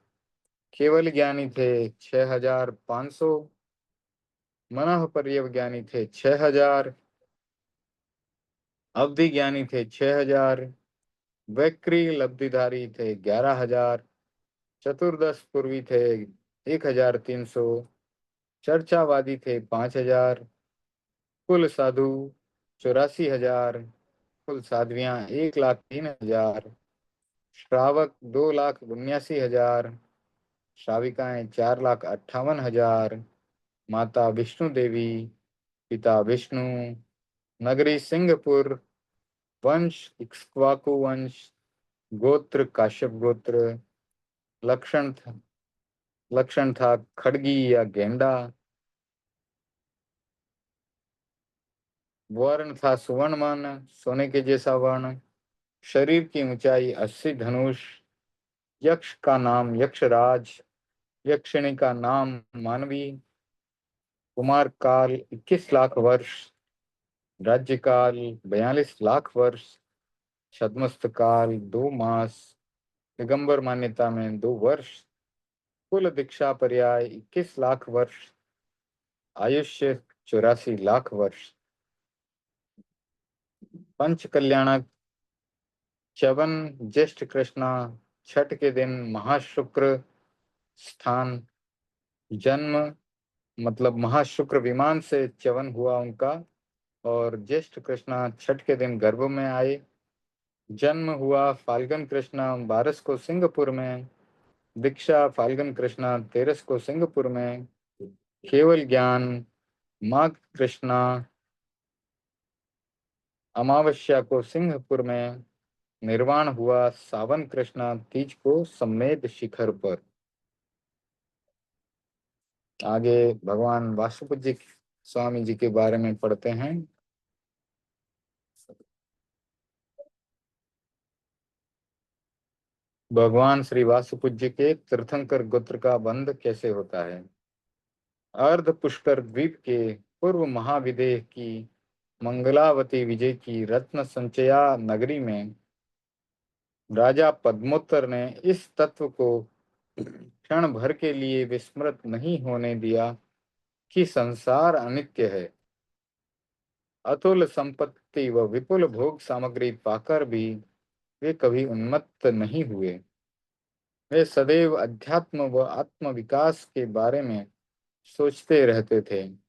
केवल ज्ञानी थे 6500, मनः पर्यव ज्ञानी थे 6000, अवधि ज्ञानी थे 6000, वैक्री लब्धिधारी थे 11000, चतुर्दश पूर्वी थे 1300, चर्चावादी थे 5000, कुल साधु 84,000, कुल साध्वियां 1,03,000, श्रावक 2,79,000, श्राविकाएं 4,58,000, माता विष्णु देवी, पिता विष्णु, नगरी सिंहपुर, वंश इक्ष्वाकु वंश, गोत्र काश्यप गोत्र, लक्षण था खड़गी या गेंडा, वर्ण था सुवर्ण वर्ण, सोने के जैसा वर्ण, शरीर की ऊंचाई 80 धनुष, यक्ष का नाम यक्षराज, यक्षिणी का नाम मानवी, कुमार काल 21 लाख वर्ष, राज्य काल 42 लाख वर्ष, छद्मस्त काल 2 मास, दिगंबर मान्यता में 2 वर्ष, कुल दीक्षा पर्याय 21 लाख वर्ष, आयुष्य 84 लाख वर्ष, पंच कल्याणक च्यवन ज्येष्ठ कृष्णा, छठ के दिन महाशुक्र स्थान, जन्म मतलब महाशुक्र विमान से च्यवन हुआ उनका, और ज्येष्ठ कृष्णा छठ के दिन गर्भ में आए, जन्म हुआ फाल्गुन कृष्णा 12 को सिंगापुर में, दीक्षा फाल्गुन कृष्णा 13 को सिंगापुर में, केवल ज्ञान माघ कृष्णा अमावस्या को सिंगापुर में, निर्वाण हुआ सावन कृष्णा तीज को सम्मेद शिखर पर। आगे भगवान वासुदेव स्वामी जी के बारे में पढ़ते हैं। भगवान श्री वासुपूज्य के तीर्थंकर गोत्र का बंध कैसे होता है। अर्ध पुष्कर द्वीप के पूर्व महाविदेह की मंगलावती विजय की रत्न संचया नगरी में राजा पद्मोत्तर ने इस तत्व को क्षण भर के लिए विस्मृत नहीं होने दिया कि संसार अनित्य है। अतुल संपत्ति व विपुल भोग सामग्री पाकर भी वे कभी उन्मत्त नहीं हुए। वे सदैव अध्यात्म व आत्म विकास के बारे में सोचते रहते थे।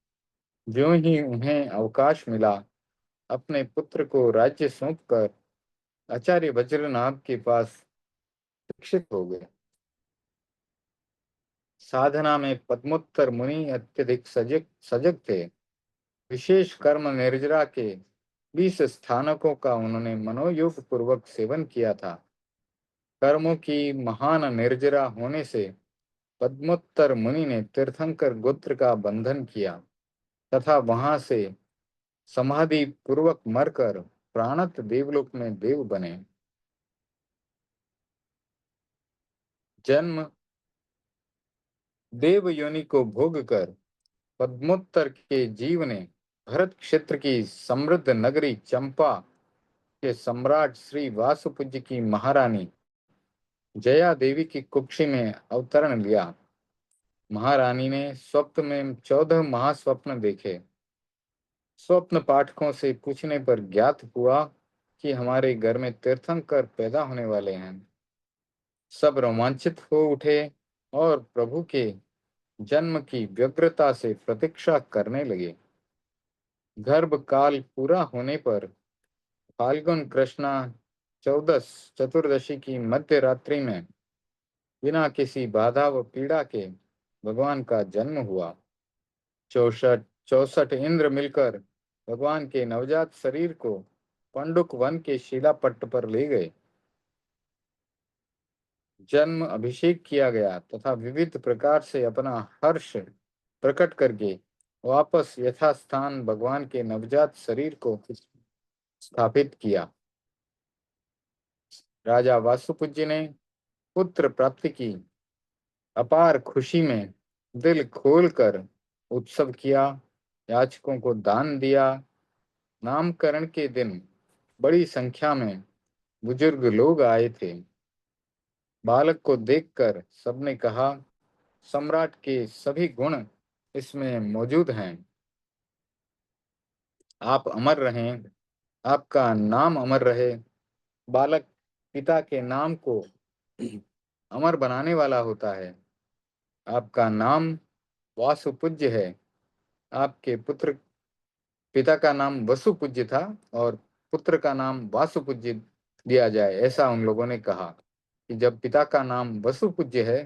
ज्यों ही उन्हें अवकाश मिला, अपने पुत्र को राज्य सौंपकर आचार्य वज्रनाभ के पास शिक्षित हो गए। साधना में पद्मोत्तर मुनि अत्यधिक सजग सजग थे। विशेष कर्म निर्जरा के 20 स्थानकों का उन्होंने मनोयोग पूर्वक सेवन किया था। कर्मों की महान निर्जरा होने से पद्मोत्तर मुनि ने तीर्थंकर गोत्र का बंधन किया तथा वहां से समाधि पूर्वक मरकर प्राणत देवलोक में देव बने। जन्म देव योनि को भोग कर पद्मोत्तर के जीव ने भरत क्षेत्र की समृद्ध नगरी चंपा के सम्राट श्री वासुपूज्य की महारानी जया देवी की कुक्षी में अवतरण लिया। महारानी ने स्वप्न में 14 महास्वप्न देखे। स्वप्न पाठकों से पूछने पर ज्ञात हुआ कि हमारे घर में तीर्थंकर पैदा होने वाले हैं। सब रोमांचित हो उठे और प्रभु के जन्म की व्यग्रता से प्रतीक्षा करने लगे। गर्भ काल पूरा होने पर फाल्गुन कृष्णा 14 चतुर्दशी की मध्य रात्रि में बिना किसी बाधा व पीड़ा के भगवान का जन्म हुआ। 64 इंद्र मिलकर भगवान के नवजात शरीर को पंडुक वन के शिलापट्ट पर ले गए। जन्म अभिषेक किया गया तथा विविध प्रकार से अपना हर्ष प्रकट करके वापस यथास्थान भगवान के नवजात शरीर को स्थापित किया। राजा वासुपूज्य ने पुत्र प्राप्ति की अपार खुशी में दिल खोलकर उत्सव किया, याचकों को दान दिया। नामकरण के दिन बड़ी संख्या में बुजुर्ग लोग आए थे। बालक को देखकर सबने कहा, सम्राट के सभी गुण इसमें मौजूद हैं। आप अमर रहें, आपका नाम अमर रहे। बालक पिता के नाम को अमर बनाने वाला होता है। आपका नाम वासुपूज्य है। आपके पुत्र पिता का नाम वसुपूज्य था और पुत्र का नाम वासुपूज्य दिया जाए, ऐसा उन लोगों ने कहा कि जब पिता का नाम वसुपूज्य है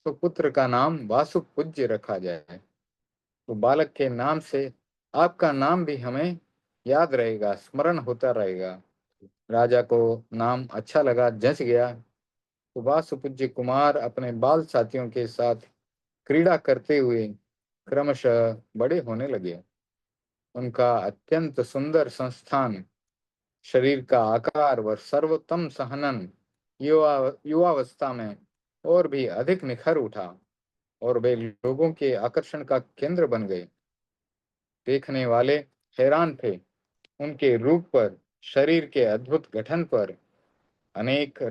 तो पुत्र का नाम वासुपूज्य रखा जाए। तो बालक के नाम से आपका नाम भी हमें याद रहेगा, स्मरण होता रहेगा। राजा को नाम अच्छा लगा, जच गया। तो वासुपूज्य कुमार अपने बाल साथियों के साथ क्रीड़ा करते हुए क्रमशः बड़े होने लगे। उनका अत्यंत सुंदर संस्थान, शरीर का आकार व सर्वोत्तम सहनन युवावस्था में और भी अधिक निखर उठा और वे लोगों के आकर्षण का केंद्र बन गए। देखने वाले हैरान थे उनके रूप पर, शरीर के अद्भुत गठन पर। अनेक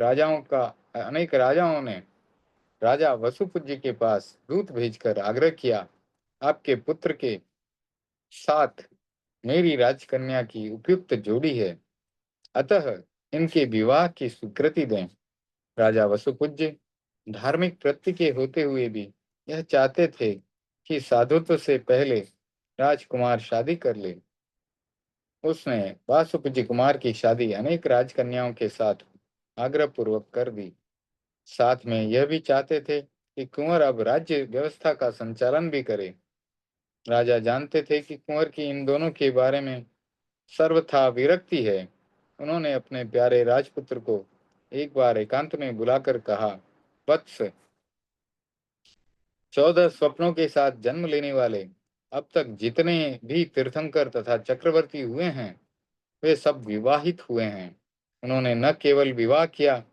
राजाओं ने राजा वसुपूज्य के पास दूत भेजकर आग्रह किया, आपके पुत्र के साथ मेरी राजकन्या की उपयुक्त जोड़ी है, अतः इनके विवाह की स्वीकृति दें। राजा वसुपूज्य धार्मिक प्रवृत्ति के होते हुए भी यह चाहते थे कि साधुत्व से पहले राजकुमार शादी कर ले। उसने वासुपूज्य कुमार की शादी अनेक राजकन्याओं के साथ आग्रह पूर्वक कर दी। साथ में यह भी चाहते थे कि कुंवर अब राज्य व्यवस्था का संचालन भी करे। राजा जानते थे कि कुंवर की इन दोनों के बारे में सर्वथा विरक्ति है। उन्होंने अपने प्यारे राजपुत्र को एक बार एकांत में बुलाकर कहा, वत्स, 14 स्वप्नों के साथ जन्म लेने वाले अब तक जितने भी तीर्थंकर तथा चक्रवर्ती हुए हैं, वे सब विवाहित हुए हैं। उन्होंने न केवल विवाह किया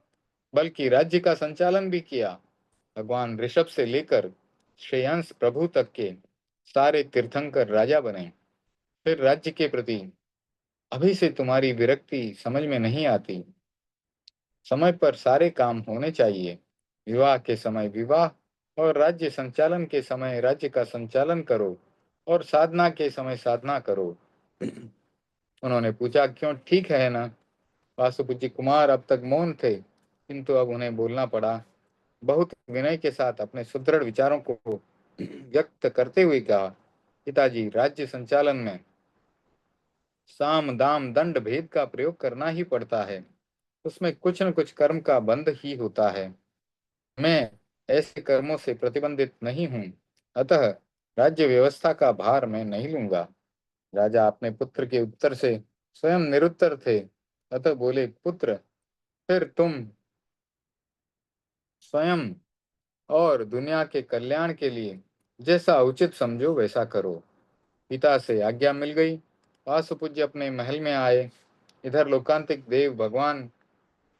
बल्कि राज्य का संचालन भी किया। भगवान ऋषभ से लेकर श्रेयांश प्रभु तक के सारे तीर्थंकर राजा बने। फिर राज्य के प्रति अभी से तुम्हारी विरक्ति समझ में नहीं आती। समय पर सारे काम होने चाहिए। विवाह के समय विवाह और राज्य संचालन के समय राज्य का संचालन करो और साधना के समय साधना करो। उन्होंने पूछा, क्यों, ठीक है ना? वासुपूज्य कुमार अब तक मौन थे, किंतु अब उन्हें बोलना पड़ा। बहुत विनय के साथ अपने सुदृढ़ विचारों को व्यक्त करते हुए कहा, पिताजी, राज्य संचालन में साम दाम दंड भेद का प्रयोग करना ही पड़ता है। उसमें कुछ न कुछ कर्म का बंध ही होता है। मैं ऐसे कर्मों से प्रतिबंधित नहीं हूँ, अतः राज्य व्यवस्था का भार मैं नहीं लूंगा। राजा अपने पुत्र के उत्तर से स्वयं निरुत्तर थे, अतः बोले, पुत्र, फिर तुम स्वयं और दुनिया के कल्याण के लिए जैसा उचित समझो वैसा करो। पिता से आज्ञा मिल गई। वासुपूज्य अपने महल में आए। इधर लोकांतिक देव भगवान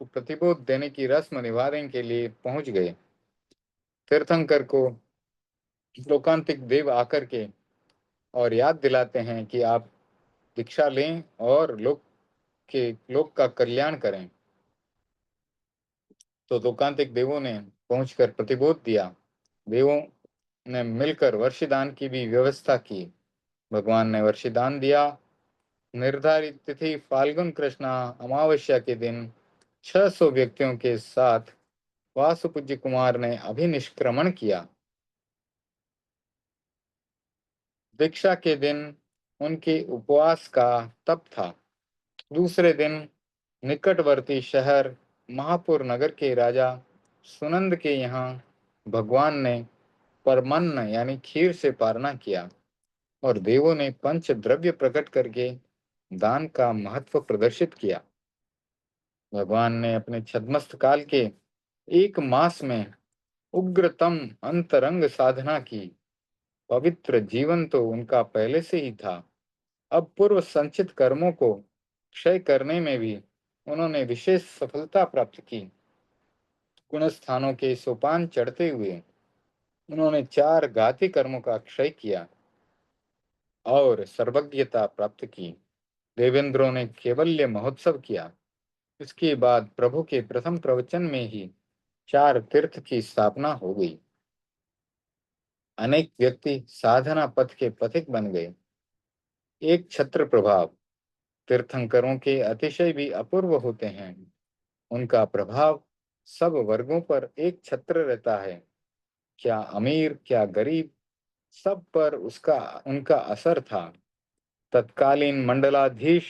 को प्रतिबोध देने की रस्म निभाने के लिए पहुंच गए। तीर्थंकर को लोकांतिक देव आकर के और याद दिलाते हैं कि आप दीक्षा लें और लोक का कल्याण करें। तो लोकांतिक देवों ने पहुंचकर प्रतिबोध दिया। देवों ने मिलकर वर्षिदान की भी व्यवस्था की। भगवान ने वर्षिदान दिया। निर्धारित तिथि फाल्गुन कृष्णा अमावस्या के दिन 600 व्यक्तियों के साथ वासुपूज्य कुमार ने अभिनिष्क्रमण किया। दीक्षा के दिन उनके उपवास का तप था। दूसरे दिन निकटवर्ती शहर महापुर नगर के राजा सुनंद के यहाँ भगवान ने परमन्न यानी खीर से पारना किया और देवों ने पंच द्रव्य प्रकट करके दान का महत्व प्रदर्शित किया। भगवान ने अपने छद्मस्त काल के 1 मास में उग्रतम अंतरंग साधना की। पवित्र जीवन तो उनका पहले से ही था। अब पूर्व संचित कर्मों को क्षय करने में भी उन्होंने विशेष सफलता प्राप्त की। गुण स्थानों के सोपान चढ़ते हुए उन्होंने 4 घाती कर्मों का क्षय किया और सर्वज्ञता प्राप्त की। देवेंद्रों ने केवल्य महोत्सव किया। इसके बाद प्रभु के प्रथम प्रवचन में ही 4 तीर्थ की स्थापना हो गई। अनेक व्यक्ति साधना पथ के पथिक बन गए। एक छत्र प्रभाव। तीर्थंकरों के अतिशय भी अपूर्व होते हैं। उनका प्रभाव सब वर्गों पर एक छत्र रहता है। क्या अमीर क्या गरीब, सब पर उसका उनका असर था। तत्कालीन मंडलाधीश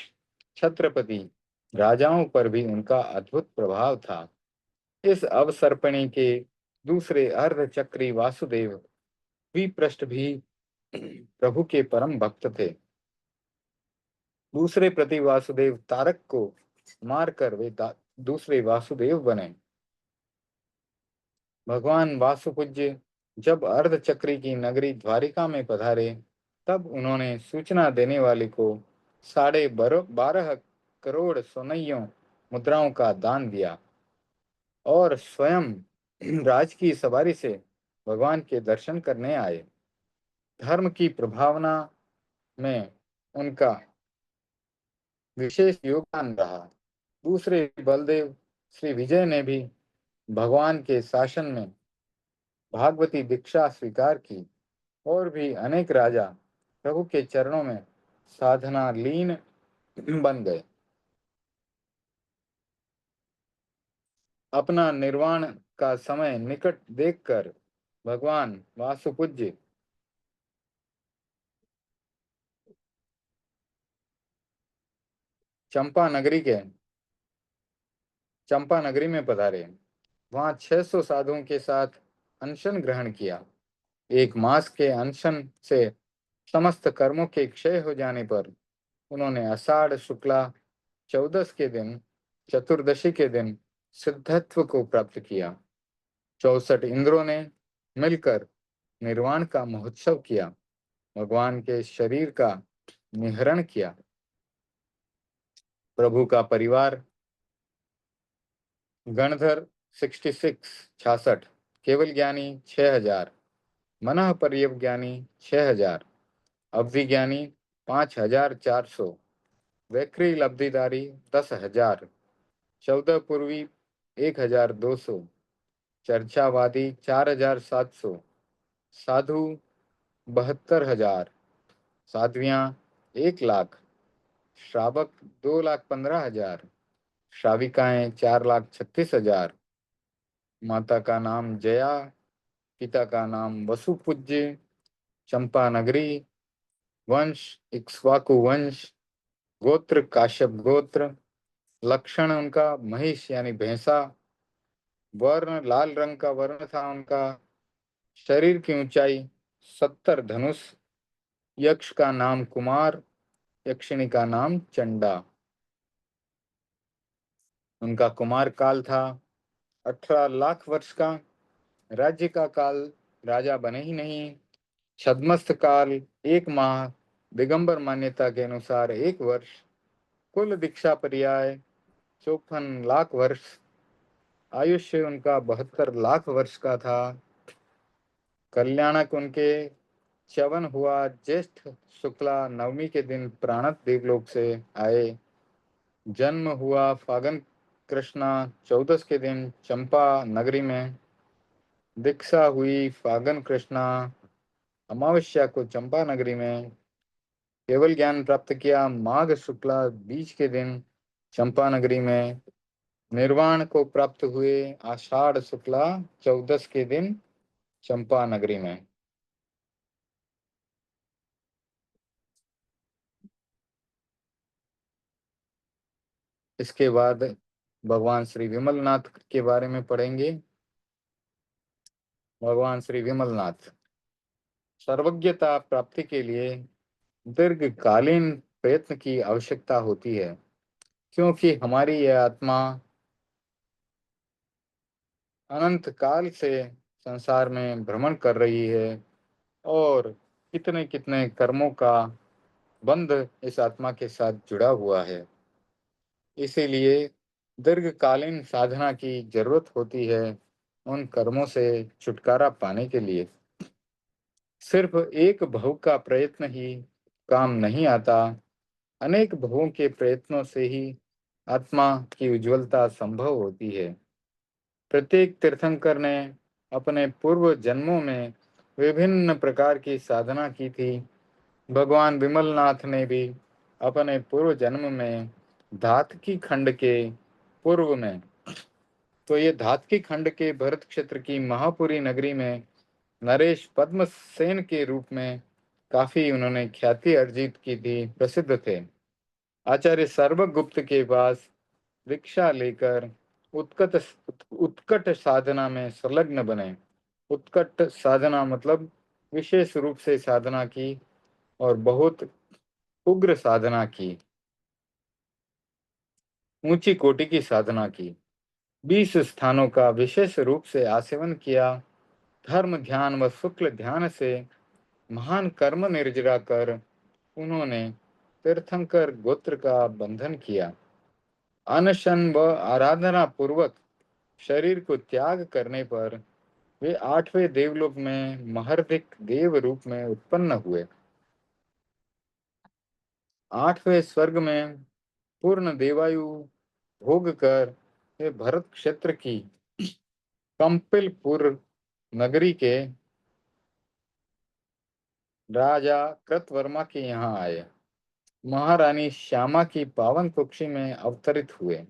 छत्रपति राजाओं पर भी उनका अद्भुत प्रभाव था। इस अवसर्पिणी के दूसरे अर्धचक्री वासुदेव विपृष्ठ भी प्रभु के परम भक्त थे। दूसरे प्रति वासुदेव तारक को मारकर वे दूसरे वासुदेव बने। भगवान वासुपूज्य जब अर्धचक्री की नगरी द्वारिका में पधारे, तब उन्होंने सूचना देने वाले को 12.5 करोड़ सोनइयों मुद्राओं का दान दिया और स्वयं राज की सवारी से भगवान के दर्शन करने आए। धर्म की प्रभावना में उनका विशेष योगदान रहा। दूसरे बलदेव श्री विजय ने भी भगवान के शासन में भागवती दीक्षा स्वीकार की और भी अनेक राजा प्रभु के चरणों में साधना लीन बन गए। अपना निर्वाण का समय निकट देखकर भगवान वासुपूज्य चंपा नगरी के चंपा नगरी में पधारे। वहां 600 साधुओं के साथ अनशन ग्रहण किया। 1 मास के अनशन से समस्त कर्मों के क्षय हो जाने पर उन्होंने आषाढ़ शुक्ला 14 के दिन चतुर्दशी के दिन सिद्धत्व को प्राप्त किया। 64 इंद्रों ने मिलकर निर्वाण का महोत्सव किया। भगवान के शरीर का निहरण किया। प्रभु का परिवार गणधर 66 केवल ज्ञानी 6000, मनः पर्यज्ञानी 6000, अभिज्ञानी 5400, वैक्री लब्धिदारी 10,000, 14 पूर्वी 1200, चर्चावादी 4700, साधु 72,000, साध्वियां 1,00,000, श्रावक 2,15,000, श्राविकाएं 4,36,000। माता का नाम जया, पिता का नाम वसुपूज्य, चंपा नगरी, वंश इक्ष्वाकु वंश, गोत्र काश्यप गोत्र, लक्षण उनका महिष यानी भैंसा, वर्ण लाल रंग का वर्ण था उनका, शरीर की ऊंचाई 70 धनुष, यक्ष का नाम कुमार, यक्षिणी का नाम चंडा। उनका कुमार काल था 18 लाख वर्ष का। राज्य का काल राजा बने ही नहीं। छद्मस्थ काल 1 माह, दिगंबर मान्यता के अनुसार 1 वर्ष, कुल दीक्षा पर्याय 54 लाख वर्ष, आयुष्य उनका 72 लाख वर्ष का था। कल्याणक उनके च्यवन हुआ ज्येष्ठ शुक्ला नवमी के दिन प्राणत देवलोक से आए। जन्म हुआ फागन कृष्णा 14 के दिन चंपा नगरी में। दीक्षा हुई फागन कृष्णा अमावस्या को चंपा नगरी में। केवल ज्ञान प्राप्त किया माघ शुक्ला बीज के दिन चंपा नगरी में। निर्वाण को प्राप्त हुए आषाढ़ शुक्ला 14 के दिन चंपा नगरी में। इसके बाद भगवान श्री विमलनाथ के बारे में पढ़ेंगे। भगवान श्री विमलनाथ सर्वज्ञता प्राप्ति के लिए दीर्घकालीन प्रयत्न की आवश्यकता होती है, क्योंकि हमारी यह आत्मा अनंत काल से संसार में भ्रमण कर रही है और कितने कितने कर्मों का बंध इस आत्मा के साथ जुड़ा हुआ है। इसीलिए दीर्घकालीन साधना की जरूरत होती है उन कर्मों से छुटकारा पाने के लिए। सिर्फ एक भव का प्रयत्न ही काम नहीं आता, अनेक भवों के प्रयत्नों से ही आत्मा की उज्जवलता संभव होती है। प्रत्येक तीर्थंकर ने अपने पूर्व जन्मों में विभिन्न प्रकार की साधना की थी। भगवान विमलनाथ ने भी अपने पूर्व जन्म में धातकी खंड के पूर्व में, तो ये धातकी खंड के भरत क्षेत्र की महापुरी नगरी में नरेश पद्मसेन के रूप में काफी उन्होंने ख्याति अर्जित की थी, प्रसिद्ध थे। आचार्य सर्वगुप्त के पास दीक्षा लेकर उत्कट साधना में संलग्न बने। उत्कट साधना मतलब विशेष रूप से साधना की और बहुत उग्र साधना की, ऊंची कोटि की साधना की। 20 स्थानों का विशेष रूप से आसेवन किया। धर्म ध्यान व शुक्ल ध्यान से महान कर्म निर्जरा कर उन्होंने तीर्थंकर गोत्र का बंधन किया। अनशन व आराधना पूर्वक शरीर को त्याग करने पर वे 8वें देवलोक में महर्दिक देव रूप में उत्पन्न हुए। 8वें स्वर्ग में पूर्ण देवायु भोग कर वे भरत क्षेत्र की कंपिलपुर नगरी के राजा कृतवर्मा के यहाँ आए। महारानी श्यामा की पावन कुक्षी में अवतरित हुए।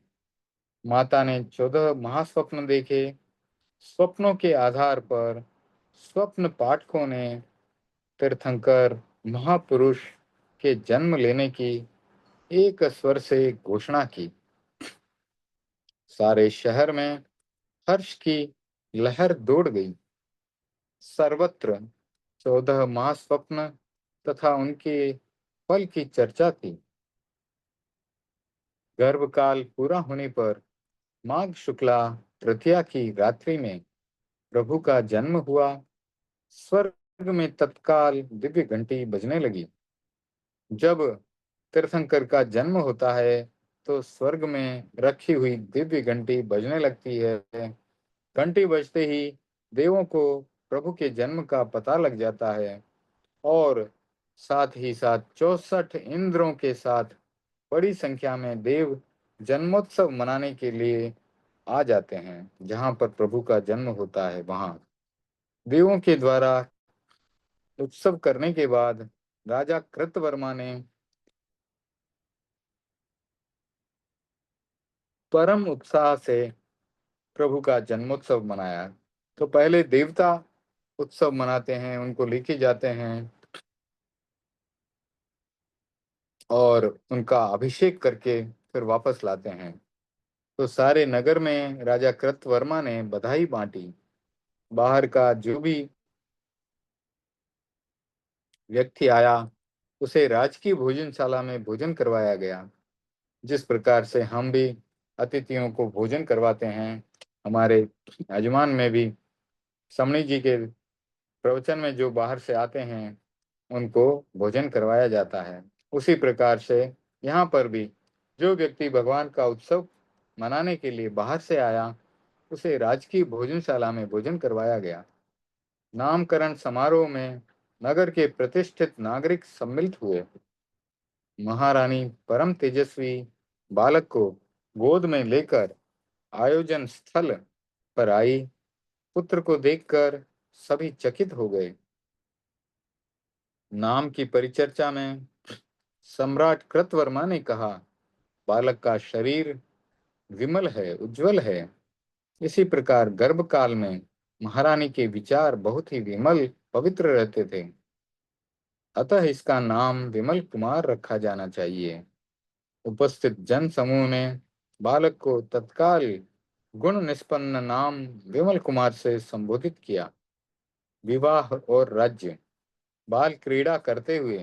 माता ने 14 महास्वप्न देखे। स्वप्नों के आधार पर स्वप्न पाठकों ने तीर्थंकर महापुरुष के जन्म लेने की एक स्वर से घोषणा की। सारे शहर में हर्ष की लहर दौड़ गई। सर्वत्र 14 महास्वप्न तथा उनके फल की चर्चा थी। गर्भकाल पूरा होने पर माघ शुक्ला तृतीया की रात्रि में प्रभु का जन्म हुआ। स्वर्ग में तत्काल दिव्य घंटी बजने लगी। जब तीर्थंकर का जन्म होता है तो स्वर्ग में रखी हुई दिव्य घंटी बजने लगती है। घंटी बजते ही देवों को प्रभु के जन्म का पता लग जाता है और साथ ही साथ 64 इंद्रों के साथ बड़ी संख्या में देव जन्मोत्सव मनाने के लिए आ जाते हैं। जहां पर प्रभु का जन्म होता है वहां देवों के द्वारा उत्सव करने के बाद राजा कृतवर्मा ने परम उत्साह से प्रभु का जन्मोत्सव मनाया। तो पहले देवता उत्सव मनाते हैं, उनको लेके जाते हैं और उनका अभिषेक करके फिर वापस लाते हैं। तो सारे नगर में राजा कृतवर्मा ने बधाई बांटी। बाहर का जो भी व्यक्ति आया उसे राजकीय भोजनशाला में भोजन करवाया गया। जिस प्रकार से हम भी अतिथियों को भोजन करवाते हैं, हमारे यजमान में भी समणी जी के प्रवचन में जो बाहर से आते हैं उनको भोजन करवाया जाता है। उसी प्रकार से यहाँ पर भी जो व्यक्ति भगवान का उत्सव मनाने के लिए बाहर से आया उसे राजकीय भोजनशाला में भोजन करवाया गया। नामकरण समारोह में नगर के प्रतिष्ठित नागरिक सम्मिलित हुए। महारानी परम तेजस्वी बालक को गोद में लेकर आयोजन स्थल पर आई। पुत्र को देखकर सभी चकित हो गए। नाम की परिचर्चा में सम्राट कृतवर्मा ने कहा, बालक का शरीर विमल है, उज्जवल है। इसी प्रकार गर्भकाल में महारानी के विचार बहुत ही विमल पवित्र रहते थे। अतः इसका नाम विमल कुमार रखा जाना चाहिए। उपस्थित जन समूह ने बालक को तत्काल गुण निष्पन्न नाम विमल कुमार से संबोधित किया। विवाह और राज्य। बाल क्रीड़ा करते हुए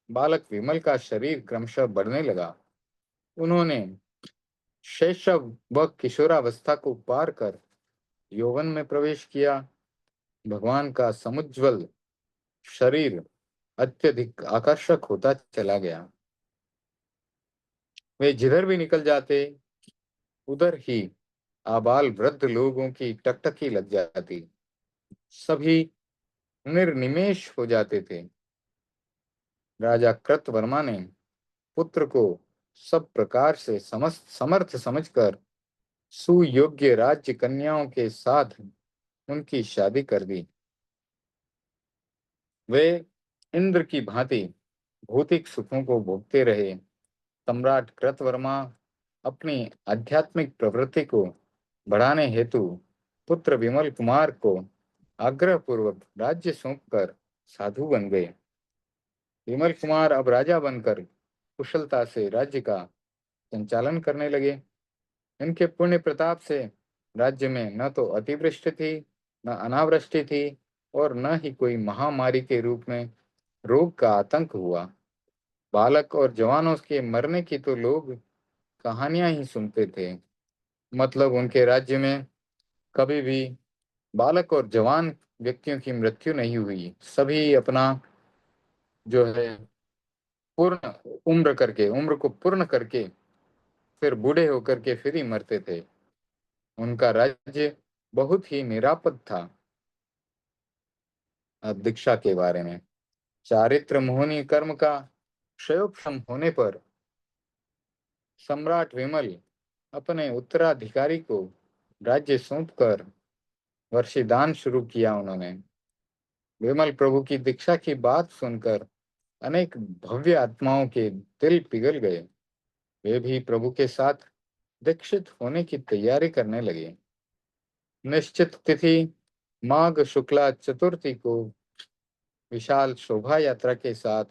बालक विमल का शरीर क्रमशः बढ़ने लगा। उन्होंने शैशव व किशोरावस्था को पार कर यौवन में प्रवेश किया। भगवान का समुज्वल शरीर अत्यधिक आकर्षक होता चला गया। वे जिधर भी निकल जाते उधर ही आबाल वृद्ध लोगों की टकटकी लग जाती। सभी निर्निमेष हो जाते थे। राजा कृतवर्मा ने पुत्र को सब प्रकार से समर्थ समझकर सुयोग्य राज्य कन्याओं के साथ उनकी शादी कर दी। वे इंद्र की भांति भौतिक सुखों को भोगते रहे। सम्राट कृतवर्मा अपनी आध्यात्मिक प्रवृत्ति को बढ़ाने हेतु पुत्र विमल कुमार को आग्रह पूर्वक राज्य सौंपकर साधु बन गए। विमल कुमार अब राजा बनकर कुशलता से राज्य का संचालन करने लगे। इनके पुण्य प्रताप से राज्य में न तो अतिवृष्टि थी न अनावृष्टि थी। और न ही कोई महामारी के रूप में रोग का आतंक हुआ। बालक और जवानों के मरने की तो लोग कहानियां ही सुनते थे। मतलब उनके राज्य में कभी भी बालक और जवान व्यक्तियों की मृत्यु नहीं हुई। सभी अपना जो है पूर्ण उम्र को पूर्ण करके फिर बूढ़े होकर के फिर ही मरते थे। उनका राज्य बहुत ही निरापद था। अब दीक्षा के बारे में, चारित्र मोहनी कर्म का क्षयोक्षम होने पर सम्राट विमल अपने उत्तराधिकारी को राज्य सौंपकर वर्षीदान शुरू किया। उन्होंने विमल प्रभु की दीक्षा की बात सुनकर अनेक भव्य आत्माओं के दिल पिघल गए। वे भी प्रभु के साथ दीक्षित होने की तैयारी करने लगे। निश्चित तिथि माघ शुक्ला चतुर्थी को विशाल शोभा यात्रा के साथ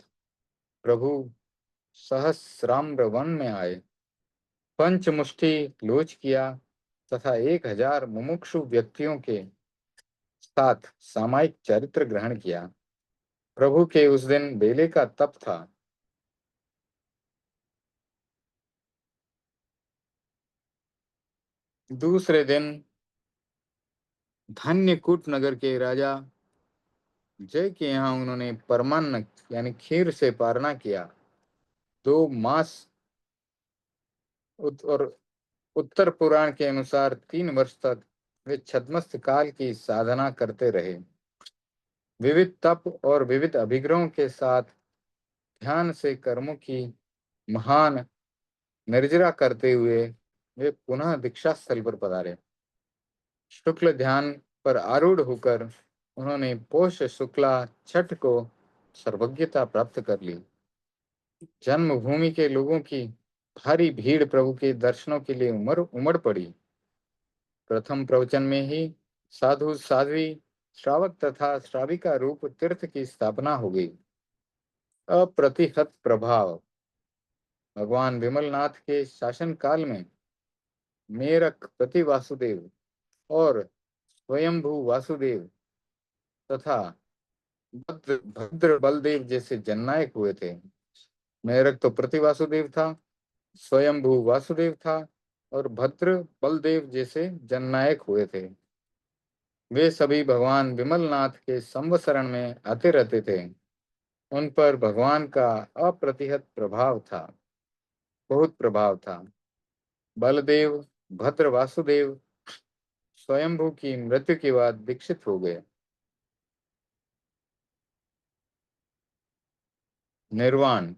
प्रभु सहस्राम्र वन में आए। पंचमुष्टि लोच किया तथा 1000 मुमुक्षु व्यक्तियों के साथ सामायिक चरित्र ग्रहण किया। प्रभु के उस दिन बेले का तप था। दूसरे दिन धन्यकूट नगर के राजा जय के यहाँ उन्होंने परमान्न यानी खीर से पारना किया। 2 मास और उत्तर पुराण के अनुसार 3 वर्ष तक वे छद्मस्त काल की साधना करते रहे। विविध तप और विविध अभिग्रहों के साथ ध्यान से कर्मों की महान निर्जरा करते हुए वे पुनः दीक्षा स्थल पर पधारे। शुक्ल ध्यान पर आरूढ़ होकर उन्होंने पौष शुक्ला छठ को सर्वज्ञता प्राप्त कर ली। जन्मभूमि के लोगों की भारी भीड़ प्रभु के दर्शनों के लिए उमड़ पड़ी। प्रथम प्रवचन में ही साधु साध्वी श्रावक तथा श्राविका रूप तीर्थ की स्थापना हो गई। अप्रतिहत प्रभाव, भगवान विमलनाथ के शासन काल में मेरक प्रति वासुदेव और स्वयंभू वासुदेव तथा भद्र बलदेव जैसे जननायक हुए थे। मेरक तो प्रति वासुदेव था, स्वयंभू वासुदेव था और भद्र बलदेव जैसे जननायक हुए थे। वे सभी भगवान विमलनाथ के संवसरण में आते रहते थे। उन पर भगवान का अप्रतिहत प्रभाव था, बहुत प्रभाव था। बलदेव भद्र वासुदेव स्वयंभू की मृत्यु के बाद दीक्षित हो गए। निर्वाण,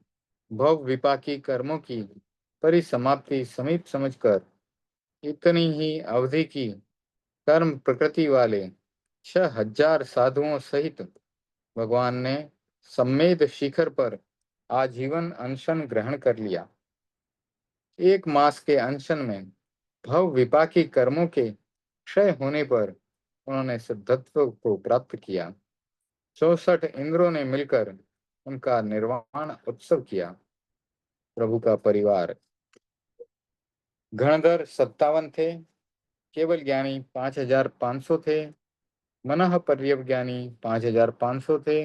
भव विपाकी कर्मों की परिसमाप्ति समीप समझकर इतनी ही अवधि की कर्म प्रकृति वाले 6000 साधुओं सहित भगवान ने सम्मेद शिखर पर आजीवन अनशन ग्रहण कर लिया। 1 मास के अनशन में भव विपाकी कर्मों के क्षय होने पर उन्होंने सिद्धत्व को प्राप्त किया। 64 इंद्रों ने मिलकर उनका निर्वाण उत्सव किया। प्रभु का परिवार, गणधर 57 थे, केवल ज्ञानी 5500 थे, मनः पर्यवज्ञानी 5500 थे,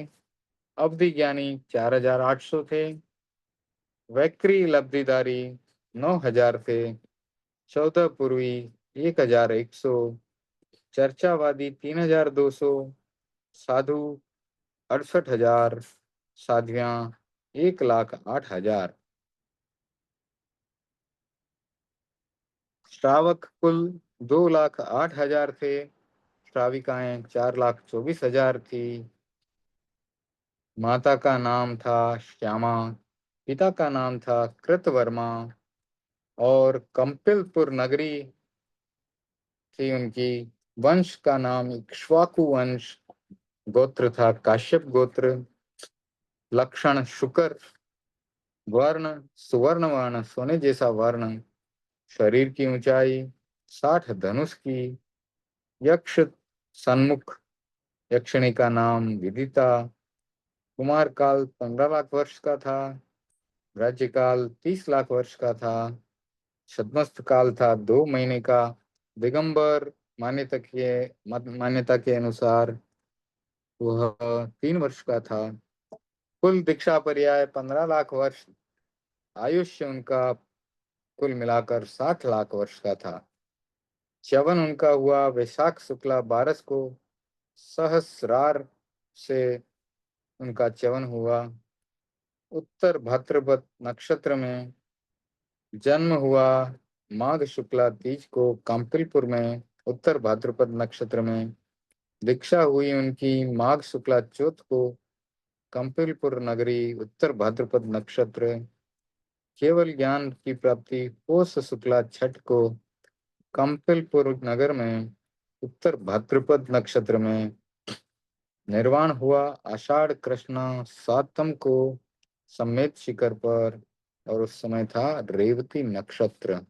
अवधि ज्ञानी 4800 थे, वैक्री लब्धिदारी 9000 थे, 14 पूर्वी 1100, चर्चावादी 3200, साधु 68,000, साध्वियां 1,08,000। श्रावक कुल 2,08,000 थे, श्राविकाएं 4,24,000 थी। माता का नाम था श्यामा, पिता का नाम था कृतवर्मा और कंपिलपुर नगरी थी उनकी। वंश का नाम इक्ष्वाकु वंश, गोत्र था काश्यप गोत्र, लक्षण शुकर, वर्ण सुवर्ण वर्ण सोने जैसा वर्ण, शरीर की ऊंचाई 60 धनुष की, यक्ष सन्मुख, यक्षिणी का नाम विदिता, कुमार काल 15 लाख वर्ष का था, राज्यकाल 30 लाख वर्ष का था, छद्मस्त काल था 2 महीने का, दिगंबर मान्यता के अनुसार वह 3 वर्ष का था। कुल दीक्षा पर्याय 15 लाख वर्ष। आयुष्य उनका कुल मिलाकर 60 लाख वर्ष का था। च्यवन उनका हुआ वैशाख शुक्ला 12 को। सहस्रार से उनका च्यवन हुआ। उत्तर भाद्रपद नक्षत्र में जन्म हुआ। माघ शुक्ला तीज को काम्पिलपुर में उत्तर भाद्रपद नक्षत्र में। दीक्षा हुई उनकी माघ शुक्ला चौथ को कंपिलपुर नगरी उत्तर भाद्रपद नक्षत्र। केवल ज्ञान की प्राप्ति पौष शुक्ला छठ को कंपिलपुर नगर में उत्तर भाद्रपद नक्षत्र में। निर्वाण हुआ आषाढ़ कृष्ण सातम को समेत शिखर पर, और उस समय था रेवती नक्षत्र।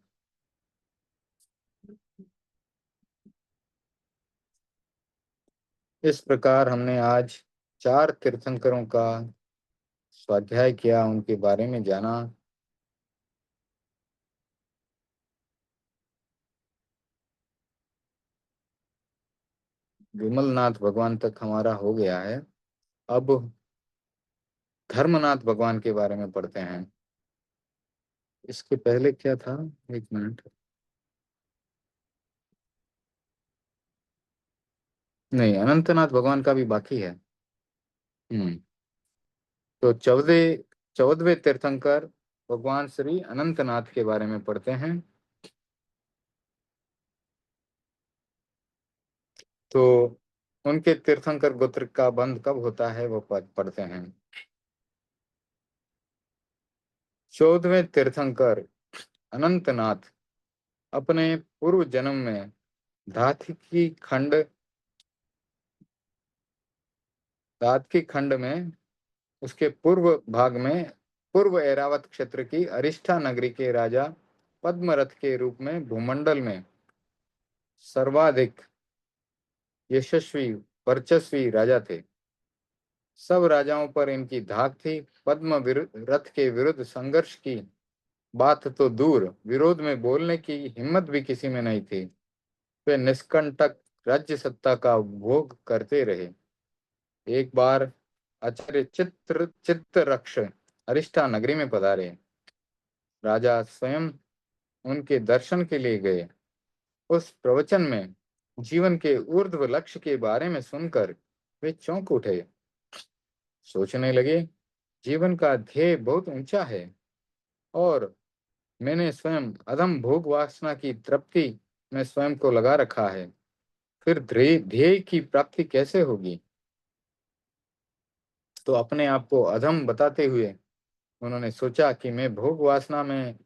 इस प्रकार हमने आज 4 तीर्थंकरों का स्वाध्याय किया, उनके बारे में जाना। विमलनाथ भगवान तक हमारा हो गया है। अब धर्मनाथ भगवान के बारे में पढ़ते हैं। इसके पहले क्या था? एक मिनट। नहीं, अनंतनाथ भगवान का भी बाकी है। हम्म। तो 14वें तीर्थंकर भगवान श्री अनंतनाथ के बारे में पढ़ते हैं। तो उनके तीर्थंकर गोत्र का बंध कब होता है वो पढ़ते हैं। 14वें तीर्थंकर अनंतनाथ अपने पूर्व जन्म में धातकी खंड धातकी खंड में उसके पूर्व भाग में पूर्व ऐरावत क्षेत्र की अरिष्ठा नगरी के राजा पद्मरथ के रूप में भूमंडल में सर्वाधिक यशस्वी वर्चस्वी राजा थे। सब राजाओं पर इनकी धाक थी। रथ के विरुद्ध संघर्ष की बात तो दूर, विरोध में बोलने की हिम्मत भी किसी में नहीं थी। वे निष्कंटक राज्य सत्ता का भोग करते रहे। एक बार आचार्य चित्तरक्ष अरिष्ठा नगरी में पधारे। राजा स्वयं उनके दर्शन के लिए गए। उस प्रवचन में जीवन के ऊर्ध्व लक्ष्य के बारे में सुनकर वे चौंक उठे। सोचने लगे, जीवन का ध्येय बहुत ऊंचा है और मैंने स्वयं अधम भोग वासना की तृप्ति में स्वयं को लगा रखा है, फिर ध्येय की प्राप्ति कैसे होगी। तो अपने आप को अधम बताते हुए उन्होंने सोचा कि मैं भोग वासना में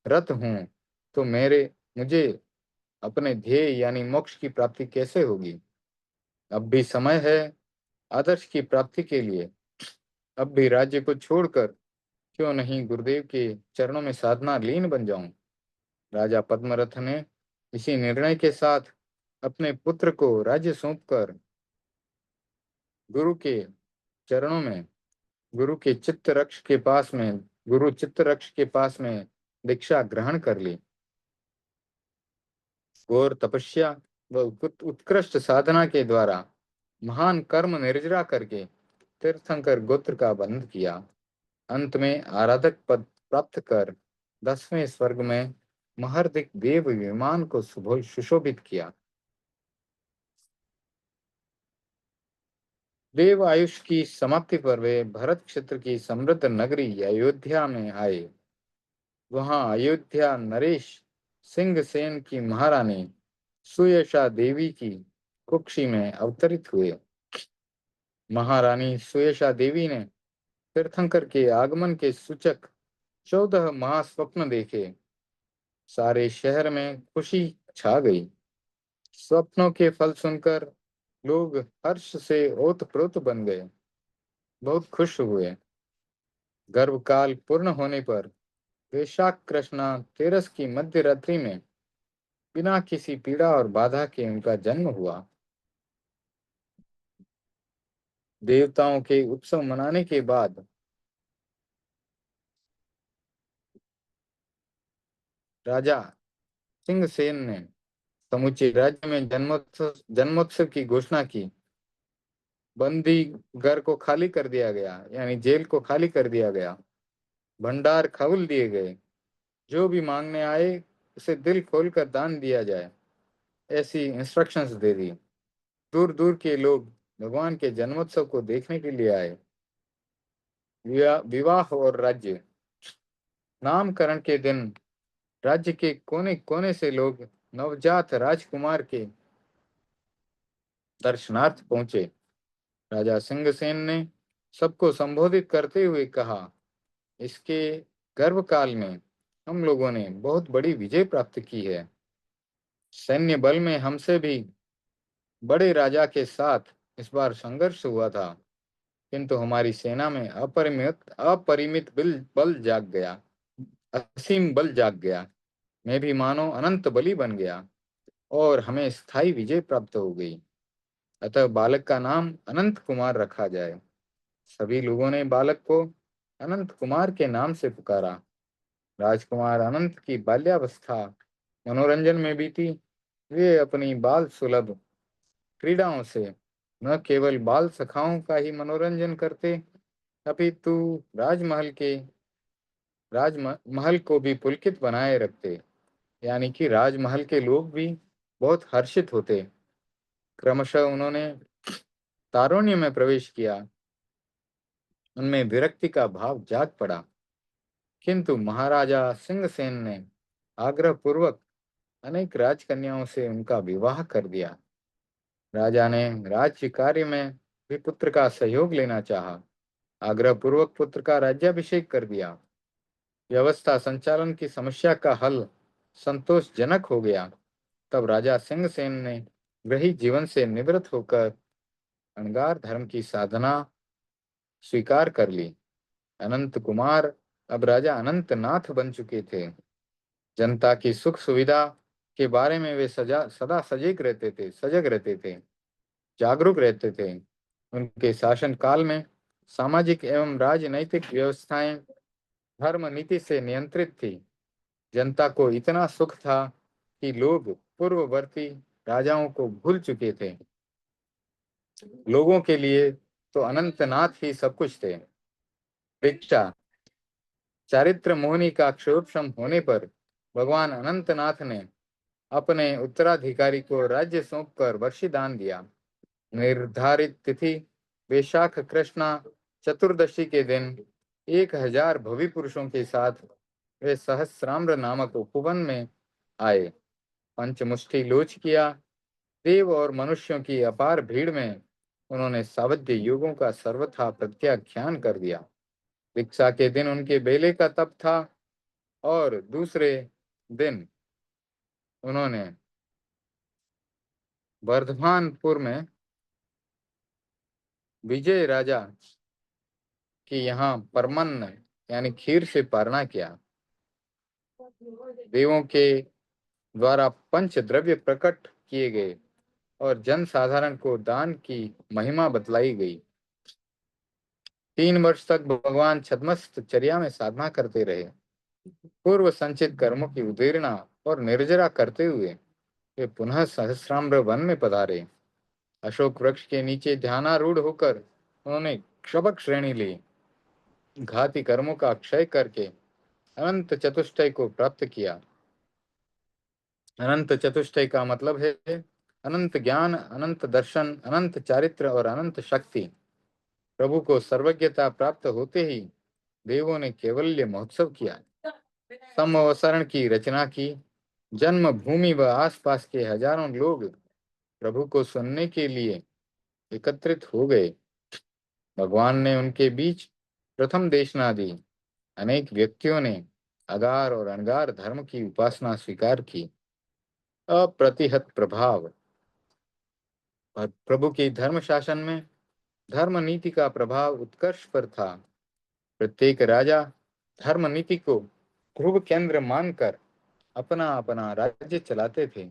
रत हूं, तो मेरे मुझे अपने ध्येय यानी मोक्ष की प्राप्ति कैसे होगी। अब भी समय है आदर्श की प्राप्ति के लिए। अब भी राज्य को छोड़कर क्यों नहीं गुरुदेव के चरणों में साधना लीन बन जाऊं। राजा पद्मरथ ने इसी निर्णय के साथ अपने पुत्र को राज्य सौंपकर गुरु के चरणों में गुरु के चित्तरक्ष के पास में गुरु चित्तरक्ष के पास में दीक्षा ग्रहण कर ली। घोर तपस्या व उत्कृष्ट साधना के द्वारा महान कर्म निर्जरा करके तीर्थंकर गोत्र का बंध किया। अंत में आराधक पद प्राप्त कर 10वें स्वर्ग में महर्दिक देव विमान को सुशोभित किया। देव आयुष की समाप्ति पर वे भरत क्षेत्र की समृद्ध नगरी अयोध्या में आए। वहां अयोध्या नरेश सिंह सेन की महारानी सुयशा देवी की कुक्षी में अवतरित हुए। महारानी सुयशा देवी ने तीर्थंकर के आगमन के सूचक 14 महास्वप्न देखे। सारे शहर में खुशी छा गई। स्वप्नों के फल सुनकर लोग हर्ष से ओतप्रोत बन गए, बहुत खुश हुए। गर्भकाल पूर्ण होने पर वैशाख कृष्णा तेरस की मध्य रात्रि में बिना किसी पीड़ा और बाधा के उनका जन्म हुआ। देवताओं के उत्सव मनाने के बाद राजा सिंहसेन ने समूचे राज्य में जन्मोत्सव जन्मोत्सव की घोषणा की। बंदी घर को खाली कर दिया गया, यानी जेल को खाली कर दिया गया। भंडार खोल दिए गए, जो भी मांगने आए उसे दिल खोलकर दान दिया जाए, ऐसी इंस्ट्रक्शंस दे दी। दूर दूर के लोग भगवान के जन्मोत्सव को देखने के लिए आए। विवाह और राज्य, नामकरण के दिन राज्य के कोने कोने से लोग नवजात राजकुमार के दर्शनार्थ पहुंचे। राजा सिंहसेन ने सबको संबोधित करते हुए कहा, इसके गर्भकाल में हम लोगों ने बहुत बड़ी विजय प्राप्त की है। सैन्य बल में हमसे भी बड़े राजा के साथ इस बार संघर्ष हुआ था, किंतु हमारी सेना में अपरिमित अपरिमित बल जाग गया, असीम बल जाग गया। मैं भी मानो अनंत बली बन गया और हमें स्थायी विजय प्राप्त हो गई। अतः बालक का नाम अनंत कुमार रखा जाए। सभी लोगों ने बालक को अनंत कुमार के नाम से पुकारा। राजकुमार अनंत की बाल्यावस्था मनोरंजन में बीती। वे अपनी बाल सुलभ क्रीड़ाओं से न केवल बाल सखाओं का ही मनोरंजन करते, अपितु राजमहल को भी पुलकित बनाए रखते, यानी कि राजमहल के लोग भी बहुत हर्षित होते। क्रमशः उन्होंने तारुण्य में प्रवेश किया, उनमें विरक्ति का भाव जाग पड़ा। किंतु महाराजा सिंहसेन ने आग्रह पूर्वक अनेक राजकन्याओं से उनका विवाह कर दिया। राजा ने राज्य कार्य में भी पुत्र का सहयोग लेना चाहा। आग्रह पूर्वक पुत्र का राज्याभिषेक कर दिया। व्यवस्था संचालन की समस्या का हल संतोषजनक हो गया। तब राजा सिंहसेन ने गृही जीवन से निवृत्त होकर अणगार धर्म की साधना स्वीकार कर ली। अनंत कुमार अब राजा अनंत नाथ बन चुके थे। जनता की सुख सुविधा के बारे में वे सदा सजग रहते थे, जागरूक रहते थे। उनके शासन काल में सामाजिक एवं राजनैतिक व्यवस्थाएं धर्म नीति से नियंत्रित थी। जनता को इतना सुख था कि लोग पूर्ववर्ती राजाओं को भूल चुके थे। लोगों के लिए तो अनंतनाथ ही सब कुछ थे। भिक्षा, चारित्र मोहनी का क्षोभशम होने पर भगवान अनंतनाथ ने अपने उत्तराधिकारी को राज्य सौंपकर वर्षिदान दिया। निर्धारित तिथि वैशाख कृष्णा चतुर्दशी के दिन 1000 भवि पुरुषों के साथ वे सहस्राम्र नामक उपवन में आए। पंचमुष्टि लोच किया। देव और मनुष्यों की अपार भीड़ में उन्होंने सावध्य युगों का सर्वथा प्रत्याख्यान कर दिया। भिक्षा के दिन उनके बेले का तप था और दूसरे दिन उन्होंने वर्धमानपुर में विजय राजा कि यहाँ परमन्न यानी खीर से पारणा किया। देवों के द्वारा पंच द्रव्य प्रकट किए गए और जन साधारण को दान की महिमा बतलाई गई। 3 वर्ष तक भगवान छद्मस्त चर्या में साधना करते रहे। पूर्व संचित कर्मों की उदीर्णा और निर्जरा करते हुए वे पुनः सहस्राम्र वन में पधारे। अशोक वृक्ष के नीचे ध्यानारूढ़ होकर उन्होंने क्षबक श्रेणी ली। घाती कर्मों का क्षय करके अनंत चतुष्टय को प्राप्त किया। अनंत चतुष्टय का मतलब है अनंत ज्ञान, अनंत दर्शन, अनंत चारित्र और अनंत शक्ति। प्रभु को सर्वज्ञता प्राप्त होते ही देवों ने केवल्य महोत्सव किया, समअवसरण की रचना की। जन्म भूमि व आसपास के हजारों लोग प्रभु को सुनने के लिए एकत्रित हो गए। भगवान ने उनके बीच प्रथम देशना दी। अनेक व्यक्तियों ने अगार और अनगार धर्म की उपासना स्वीकार की। अप्रतिहत प्रभाव, प्रभु के धर्म शासन में धर्म नीति का प्रभाव उत्कर्ष पर था। प्रत्येक राजा धर्म नीति को ध्रुव केंद्र मानकर अपना अपना राज्य चलाते थे।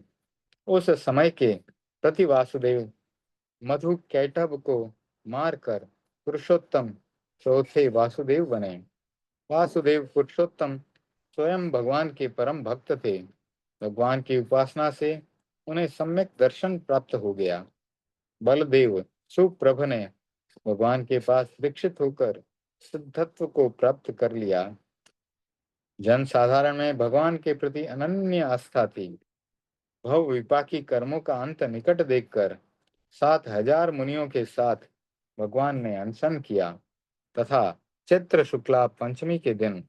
उस समय के प्रति वासुदेव मधु कैटभ को मारकर पुरुषोत्तम चौथे वासुदेव बने। वासुदेव पुरुषोत्तम स्वयं भगवान के परम भक्त थे। भगवान की उपासना से उन्हें सम्यक दर्शन प्राप्त हो गया। बलदेव सुप्रभ ने भगवान के पास दीक्षित होकर सिद्धत्व को प्राप्त कर लिया। जन साधारण में भगवान के प्रति अनन्य आस्था थी। भव विपाकी कर्मों का अंत निकट देखकर 7,000 मुनियों के साथ भगवान ने अनशन किया तथा चैत्र शुक्ला पंचमी के दिन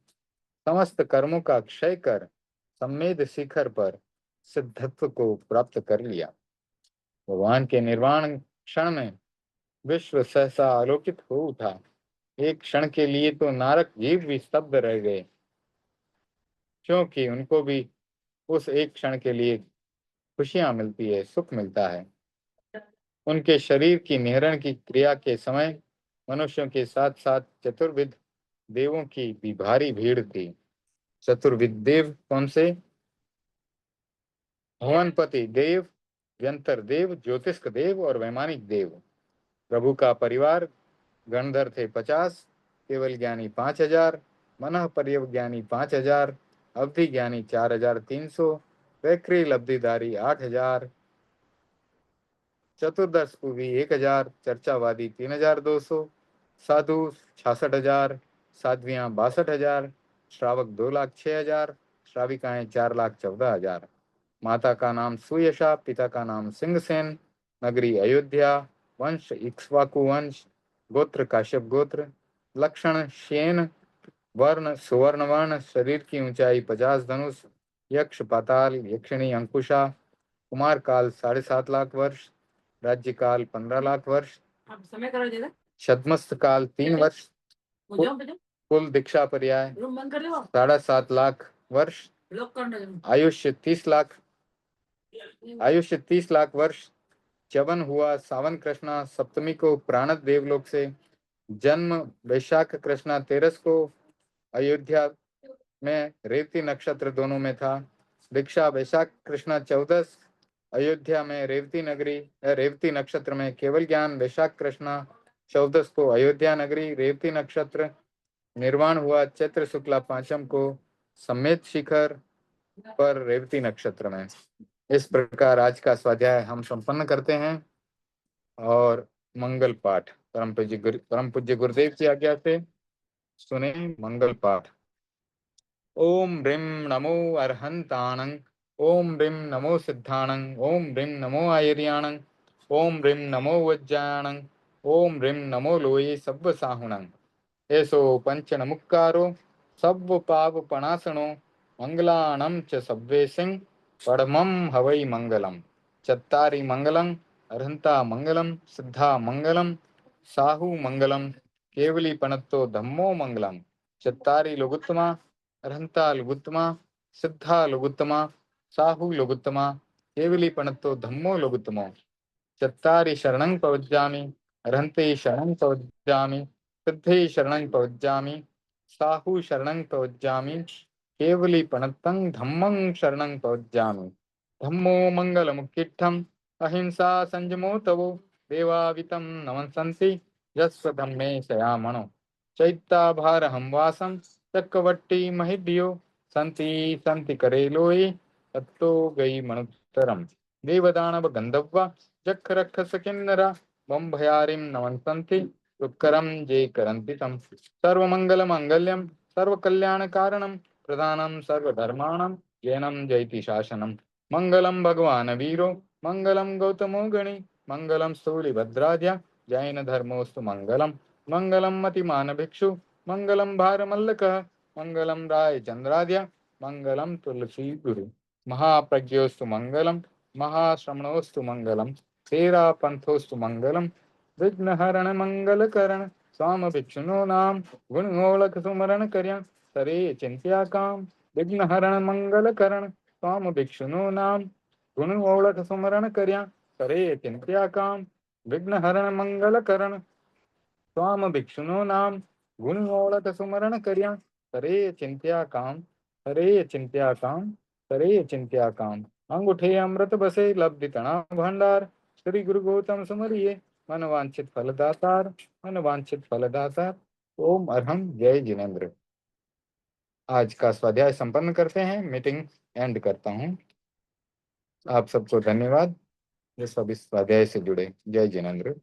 समस्त कर्मों का क्षय कर सम्मेद शिखर पर सिद्धत्व को प्राप्त कर लिया। भगवान के निर्वाण क्षण में विश्व सहसा आलोकित हो उठा। एक क्षण के लिए तो नारक जीव भी स्तब्ध रह गए, क्योंकि उनको भी उस एक क्षण के लिए खुशियां मिलती है, सुख मिलता है। उनके शरीर की निहरण की क्रिया के समय मनुष्यों के साथ साथ चतुर्विध देवों की भी भारी भीड़ थी। चतुर्विध देव कौन से? भवनपति देव, व्यंतर देव, ज्योतिष्क देव और वैमानिक देव। प्रभु का परिवार गणधर थे 50, केवल ज्ञानी 5,000, मनः पर्यवज्ञानी 5,000, अवधि ज्ञानी 4,300, वैक्री लब्धिधारी 8,000, चतुर्दश भी 1,000, चर्चावादी 3,200, साधु 66,000, साध्वियां 62,000, श्रावक 2,06,000, श्राविकाएं 4,14,000। माता का नाम सुयशा, पिता का नाम सिंहसेन, नगरी अयोध्या, वंश इक्ष्वाकु वंश, गोत्र काश्यप गोत्र, लक्षण शेन, वर्ण सुवर्ण वर्ण, शरीर की ऊंचाई 50 धनुष, यक्ष पाताल, यक्षिणी अंकुशा, कुमार काल 7.5 लाख वर्ष, राज्य काल 15 लाख वर्ष, छद्मस्त काल 3 वर्ष, कुल दीक्षा पर्याय 7.5 लाख वर्ष, आयुष्य 30 लाख वर्ष। च्यवन हुआ सावन कृष्णा सप्तमी को प्राणत देवलोक से, जन्म वैशाख कृष्णा 13 को अयोध्या में रेवती नक्षत्र दोनों में था। दीक्षा वैशाख कृष्णा 14 अयोध्या में रेवती नक्षत्र में। केवल ज्ञान वैशाख कृष्णा 14 को अयोध्या नगरी रेवती नक्षत्र। निर्वाण हुआ चैत्र शुक्ला पांचम को सम्मेद शिखर पर रेवती नक्षत्र में। इस प्रकार आज का स्वाध्याय हम संपन्न करते हैं और मंगल पाठ परम पूज्य गुरुदेव की आज्ञा से सुने मंगल पाठ। ओम ह्रीं नमो अर्हंताणं, ओम ह्रीं नमो सिद्धाणं, ओम ह्रीं नमो आयर्याणं, ओम ह्रीं नमो वज्जायाणं, ओम ह्रीं नमो लोये सब्ब साहुणं। एसो पंच नमुक्कारो सब्ब पाप पणासनो, मंगलाणं च सब्वेसिं परमं हवै मंगलम्। चत्तारि मंगलम्, अर्हंता मंगलम्, सिद्धा मंगलम्, साहु मंगलम्, केवली पणत्तो धम्मो मंगलम्। चत्तारि लुगुत्तमा, अर्हंता लुगुत्तमा, सिद्धा लुगुत्तमा, साहु लुगुत्तमा, केवली पणत्तो धम्मो लुगुत्तमो। चत्तारि शरणं प्रवज्जामि, अर्हन्ते शरणं प्रवज्जामि, सिद्धे शरणं प्रवज्जामि, साहु शरणं प्रवज्जामि, केवली पणत्तं धम्मं शरणं प्रवज्जामि। धम्मो मंगलमुक्तिष्ठम्, अहिंसा संयमो तवो, देवावितं नमस्सन्ति यस्व धम्मे शयामणो। चैत्ताभारहं वासं चक्रवट्टी महिभ्यो, सन्ति सन्ति करे लोये तत्तो गई मनुत्तरम्। देवदानव गंधर्वा जखरक्षस किन्नरा, बम भयारिं नमस्सन्ति दुःकरं ये करन्ति तं। सर्वमंगल मांगल्यं सर्वकल्याण कारणं, प्रधानं सर्वधर्माणां जैनं जयति शासनं। मंगलम भगवान वीरो, मंगलम गौतमो गणि, मंगलम स्थूलिभद्राद्या जैन धर्मोस्तु मंगलम। मंगलम मतिमान भिक्षु, मंगलम भारमल्लक, मंगलम राय चंद्राद्या, मंगलम तुलसी गुरु। महाप्रज्ञोस्तु मंगलम, महाश्रमणोस्तु मंगलम, तेरा पंथोस्तु मंगलम। विघ्नहरण मंगल करण, स्वाम भिक्षुनो नाम गुणोलक सुमरण कर्या सरे चिंत्या काम। विघ्नहरण मंगल करण, स्वाम भिक्षुनो नाम गुणोलक सुमरण कर्या सरे चिंत्या काम। विघ्नहरण मंगल करण, स्वाम भिक्षुनो नाम गुणोलक सुमरण कर्या सरे चिंत्या काम। हरे चिंत्या काम, हरे चिंत्या काम। अंगूठे अमृत बसे लब्धि तना भंडार, श्री गुरु गौतम सुमरिये मन वांछित फलदातार, मन वांछित फलदातार। ओम अरहम जय जिनेन्द्र। आज का स्वाध्याय संपन्न करते हैं, मीटिंग एंड करता हूँ। आप सबको धन्यवाद जो सब इस स्वाध्याय से जुड़े। जय जिनेन्द्र।